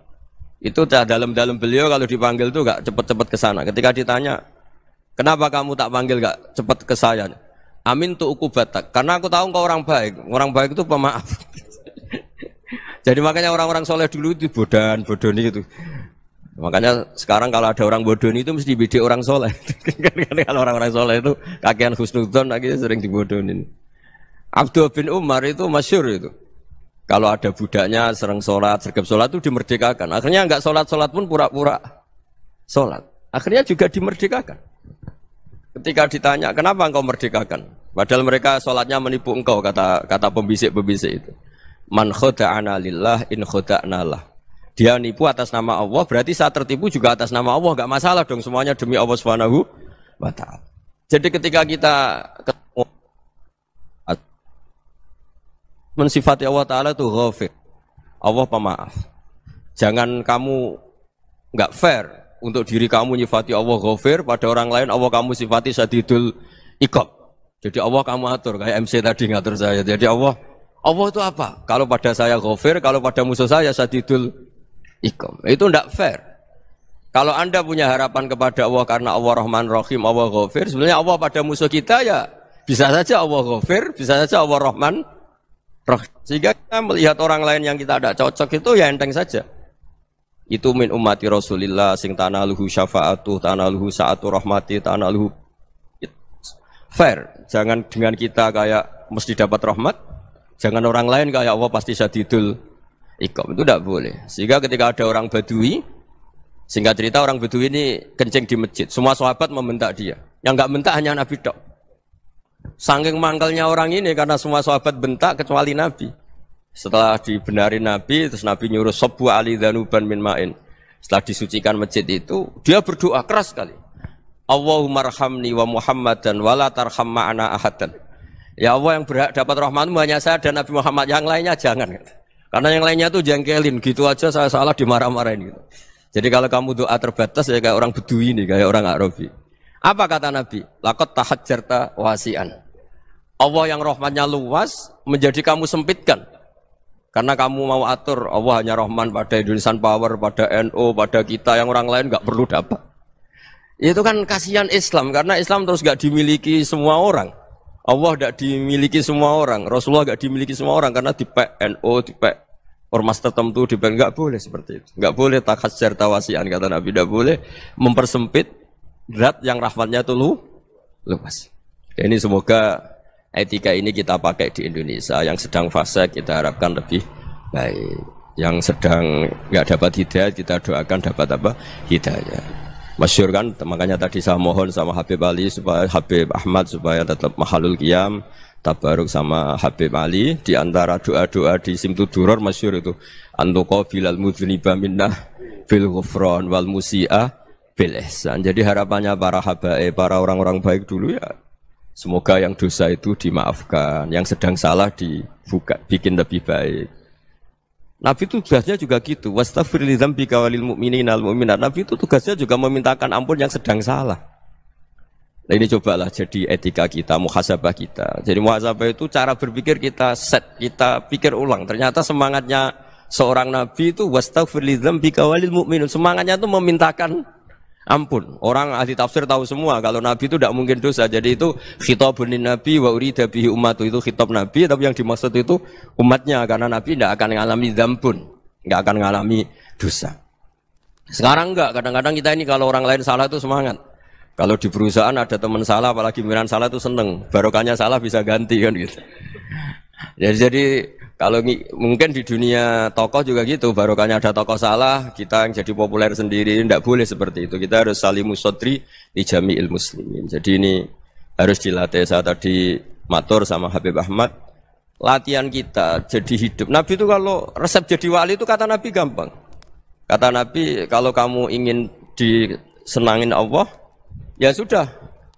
Itu dalam beliau kalau dipanggil itu nggak cepet-cepet ke sana. Ketika ditanya, kenapa kamu tak panggil gak cepat ke saya? Amin tu ukubatak. Karena aku tahu engkau orang baik. Orang baik itu pemaaf. Jadi makanya orang-orang soleh dulu itu bodoni itu. Makanya sekarang kalau ada orang bodoni itu mesti bidik orang soleh. Kalau orang-orang soleh itu kakean husnudzon akhirnya sering dibodonin. Abdul bin Umar itu masyhur itu. Kalau ada budaknya sering sholat, sergap sholat itu dimerdekakan. Akhirnya enggak sholat pun pura-pura sholat. Akhirnya juga dimerdekakan. Ketika ditanya, kenapa engkau merdekakan? Padahal mereka sholatnya menipu engkau, kata pembisik-pembisik itu. Man khoda'ana lillah in khoda'na lah. Dia nipu atas nama Allah, berarti saat tertipu juga atas nama Allah. Gak masalah dong, semuanya demi Allah Subhanahu wa Ta'ala. Jadi ketika kita ketemu mensifati Allah Ta'ala itu ghafir. Allah pemaaf. Jangan kamu gak fair untuk diri kamu nyifati Allah ghafir, pada orang lain Allah kamu sifati syadidul iqab. Jadi Allah kamu atur, kayak MC tadi ngatur saya. Jadi Allah itu apa? Kalau pada saya ghafir, kalau pada musuh saya syadidul iqab. Itu tidak fair. Kalau Anda punya harapan kepada Allah karena Allah Rahman Rahim, Allah ghafir, sebenarnya Allah pada musuh kita ya bisa saja Allah ghafir, bisa saja Allah Rahman Rahim. Sehingga kita melihat orang lain yang kita tidak cocok itu ya enteng saja. Itu min ummati Rasulillah sing tanaluhu syafa'atu, tanaluhu sa'atu rahmati, tanaluhu fair. Jangan dengan kita kayak mesti dapat rahmat, jangan orang lain kayak Allah pasti syadidul iqab. Itu tidak boleh. Sehingga ketika ada orang Badui, singkat cerita orang Badui ini kencing di masjid, semua sahabat membentak dia. Yang enggak bentak hanya Nabi tok. Saking mangkelnya orang ini karena semua sahabat bentak kecuali Nabi. Setelah dibenarin Nabi, terus Nabi nyuruh sabbu ali dhanuban min ma'in. Setelah disucikan masjid itu, dia berdoa keras sekali. Allahumma arhamni wa Muhammadan wa la tarham ma'ana ahadan. Ya Allah, yang berhak dapat rahmatmu hanya saya dan Nabi Muhammad, yang lainnya jangan. Karena yang lainnya itu jengkelin, gitu aja saya salah dimarah-marahin gitu. Jadi kalau kamu doa terbatas ya kayak orang Bedui ini, kayak orang Arabi. Apa kata Nabi? Laqad tahajjarta wasi'an. Allah yang rahmatnya luas menjadi kamu sempitkan. Karena kamu mau atur Allah hanya Rahman pada Indonesian Power, pada NU, pada kita, yang orang lain nggak perlu dapat. Itu kan kasihan Islam, karena Islam terus nggak dimiliki semua orang. Allah nggak dimiliki semua orang, Rasulullah nggak dimiliki semua orang, karena dipek NU, dipek ormas tertentu, dipek nggak boleh seperti itu. Nggak boleh takhasyar tawasian, kata Nabi, nggak boleh mempersempit zat yang rahmatnya itu luas. Ini semoga etika ini kita pakai di Indonesia. Yang sedang fase kita harapkan lebih baik. Yang sedang nggak dapat hidayah kita doakan dapat apa? Hidayah. Masyhur kan, makanya tadi saya mohon sama Habib Ali supaya Habib Ahmad supaya tetap mahalul qiyam, tabaruk sama Habib Ali di antara doa-doa di Simtud Duror masyhur itu antuqabilal mudhniba minnah bil ghufran wal musi'a bil ihsan. Jadi harapannya para habaib, para orang-orang baik dulu ya semoga yang dosa itu dimaafkan, yang sedang salah dibuka, bikin lebih baik. Nabi itu tugasnya juga gitu. Wastaghfir li dzambika walil mu'minina wal mu'minat. Nabi itu tugasnya juga memintakan ampun yang sedang salah. Nah ini cobalah jadi etika kita, muhasabah kita. Jadi muhasabah itu cara berpikir kita set, kita pikir ulang. Ternyata semangatnya seorang nabi itu wastaghfir li dzambika walil mu'minun. Semangatnya itu memintakan ampun. Orang ahli tafsir tahu semua kalau nabi itu tidak mungkin dosa. Jadi itu khitabun nabi wa urida bihi ummatu, itu khitab nabi, tapi yang dimaksud itu umatnya, karena nabi tidak akan mengalami dzambun, tidak akan mengalami dosa. Sekarang enggak, kadang-kadang kita ini kalau orang lain salah itu semangat. Kalau di perusahaan ada teman salah, apalagi pimpinan salah itu seneng. Barokahnya salah bisa ganti kan gitu. Jadi kalau mungkin di dunia tokoh juga gitu, barokahnya ada tokoh salah, kita yang jadi populer sendiri, tidak boleh seperti itu. Kita harus salimus sodri di jami'il muslimin. Jadi ini harus dilatih. Saya tadi matur sama Habib Ahmad, latihan kita jadi hidup. Nabi itu kalau resep jadi wali itu kata Nabi gampang. Kata Nabi, kalau kamu ingin disenangin Allah, ya sudah.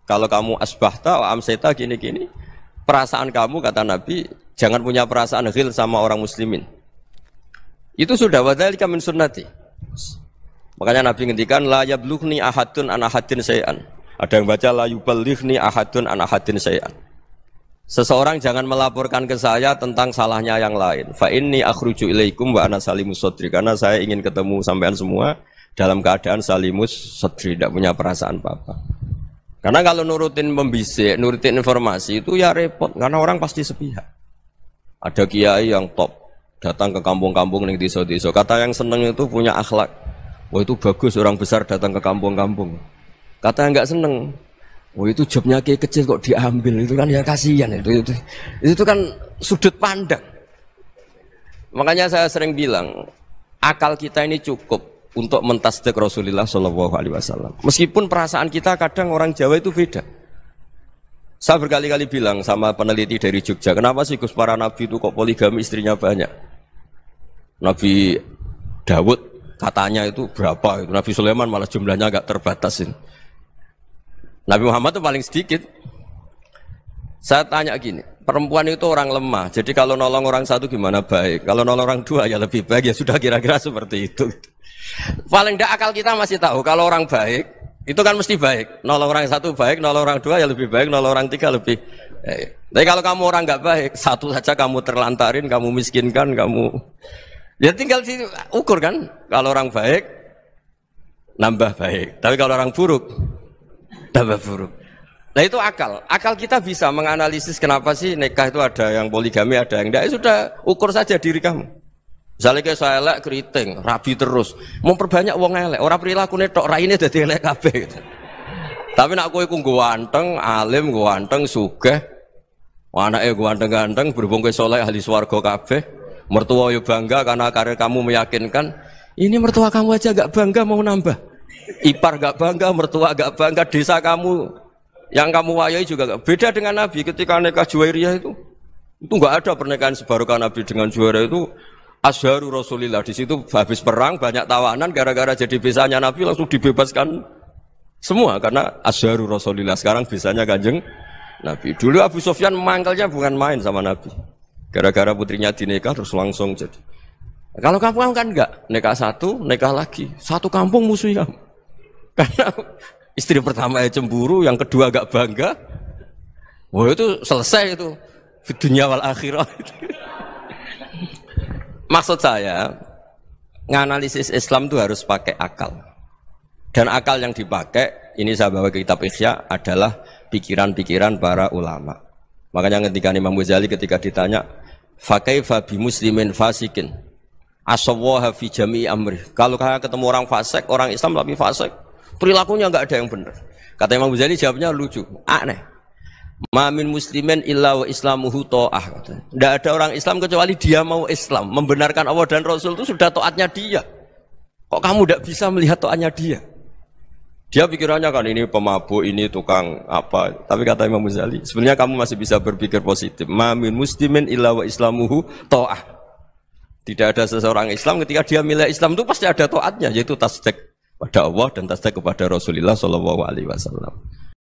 Kalau kamu asbahta, amseta gini-gini, perasaan kamu kata Nabi, jangan punya perasaan ghil sama orang muslimin. Itu sudah wadzalika min sunnati. Makanya Nabi ngendikan la yablughni ahadun an ahadin syai'an. Ada yang baca la yuballighni ahadun an ahadin syai'an. Seseorang jangan melaporkan ke saya tentang salahnya yang lain. Fa inni akhruju ilaikum wa ana salimus sadri. Karena saya ingin ketemu sampean semua dalam keadaan salimus sadri, tidak punya perasaan apa-apa. Karena kalau nurutin membisik, nurutin informasi itu ya repot, karena orang pasti sepihak. Ada kiai yang top, datang ke kampung-kampung ning desa-desa. Kata yang seneng itu punya akhlak. Wah itu bagus orang besar datang ke kampung-kampung. Kata yang enggak seneng, wah itu jobnya kiai kecil kok diambil, itu kan ya kasihan itu kan sudut pandang. Makanya saya sering bilang, akal kita ini cukup untuk mentasdik Rasulullah Shallallahu Alaihi Wasallam. Meskipun perasaan kita kadang orang Jawa itu beda. Saya berkali-kali bilang sama peneliti dari Jogja, kenapa sih Gus para nabi itu kok poligami istrinya banyak? Nabi Dawud katanya itu berapa? Itu Nabi Sulaiman malah jumlahnya agak terbatas. Nabi Muhammad itu paling sedikit. Saya tanya gini, perempuan itu orang lemah, jadi kalau nolong orang satu gimana baik? Kalau nolong orang dua ya lebih baik, ya sudah kira-kira seperti itu. Paling tidak akal kita masih tahu kalau orang baik itu kan mesti baik. Nolong orang satu baik, nolong orang dua ya lebih baik, nolong orang tiga lebih baik. Tapi kalau kamu orang nggak baik, satu saja kamu terlantarin, kamu miskinkan, kamu ya tinggal diukur kan. Kalau orang baik nambah baik, tapi kalau orang buruk tambah buruk. Nah itu akal. Akal kita bisa menganalisis kenapa sih nikah itu ada yang poligami, ada yang enggak. Sudah ukur saja diri kamu. Misalnya kayak saya elek keriting, rabi terus, memperbanyak wong elek, orang perilaku netok, raine dadi elek kabeh gitu. Tapi nak kowe ku ganteng, alim, ganteng, sugih, anake ganteng-ganteng, berhubung kowe saleh ahli swarga kabeh, mertua yo bangga karena karir kamu meyakinkan. Ini mertua kamu aja gak bangga mau nambah. Ipar gak bangga, mertua gak bangga, desa kamu yang kamu wayai juga gak. Beda dengan Nabi ketika nikah Juwairiyah itu gak ada pernikahan sebarokah Nabi dengan Juwairiyah itu. Azharu Rasulillah, di situ habis perang banyak tawanan, gara-gara jadi bisanya Nabi langsung dibebaskan semua karena Azharu Rasulillah. Sekarang bisanya Kanjeng Nabi. Dulu Abu Sufyan mangkelnya bukan main sama Nabi, gara-gara putrinya dinikah terus langsung jadi. Kalau kamu kan enggak, nikah satu, nikah lagi, satu kampung musuhnya. Karena istri pertama ya cemburu, yang kedua agak bangga. Wah itu selesai itu, di dunia wal akhirah. Maksud saya, nganalisis Islam itu harus pakai akal. Dan akal yang dipakai, ini saya bawa ke kitab Ihya, adalah pikiran-pikiran para ulama. Makanya ketika Imam Ghazali ketika ditanya, fakaifa bi muslimin fasikin asawwaha fi jami'i amri. Kalau kayak ketemu orang fasik, orang Islam tapi fasik, perilakunya enggak ada yang benar. Kata Imam Ghazali jawabnya lucu, aneh. Ma min muslimin illa wa islamuhu ta'ah. Tidak ada orang Islam kecuali dia mau Islam, membenarkan Allah dan Rasul itu sudah taatnya dia. Kok kamu tidak bisa melihat taatnya dia? Dia pikirannya kan ini pemabuk, ini tukang apa. Tapi kata Imam Ghazali, sebenarnya kamu masih bisa berpikir positif. Ma min muslimin illa wa islamuhu ta'ah. Tidak ada seseorang Islam ketika dia milih Islam itu pasti ada taatnya, yaitu tasdik pada Allah dan tasdik kepada Rasulullah SAW.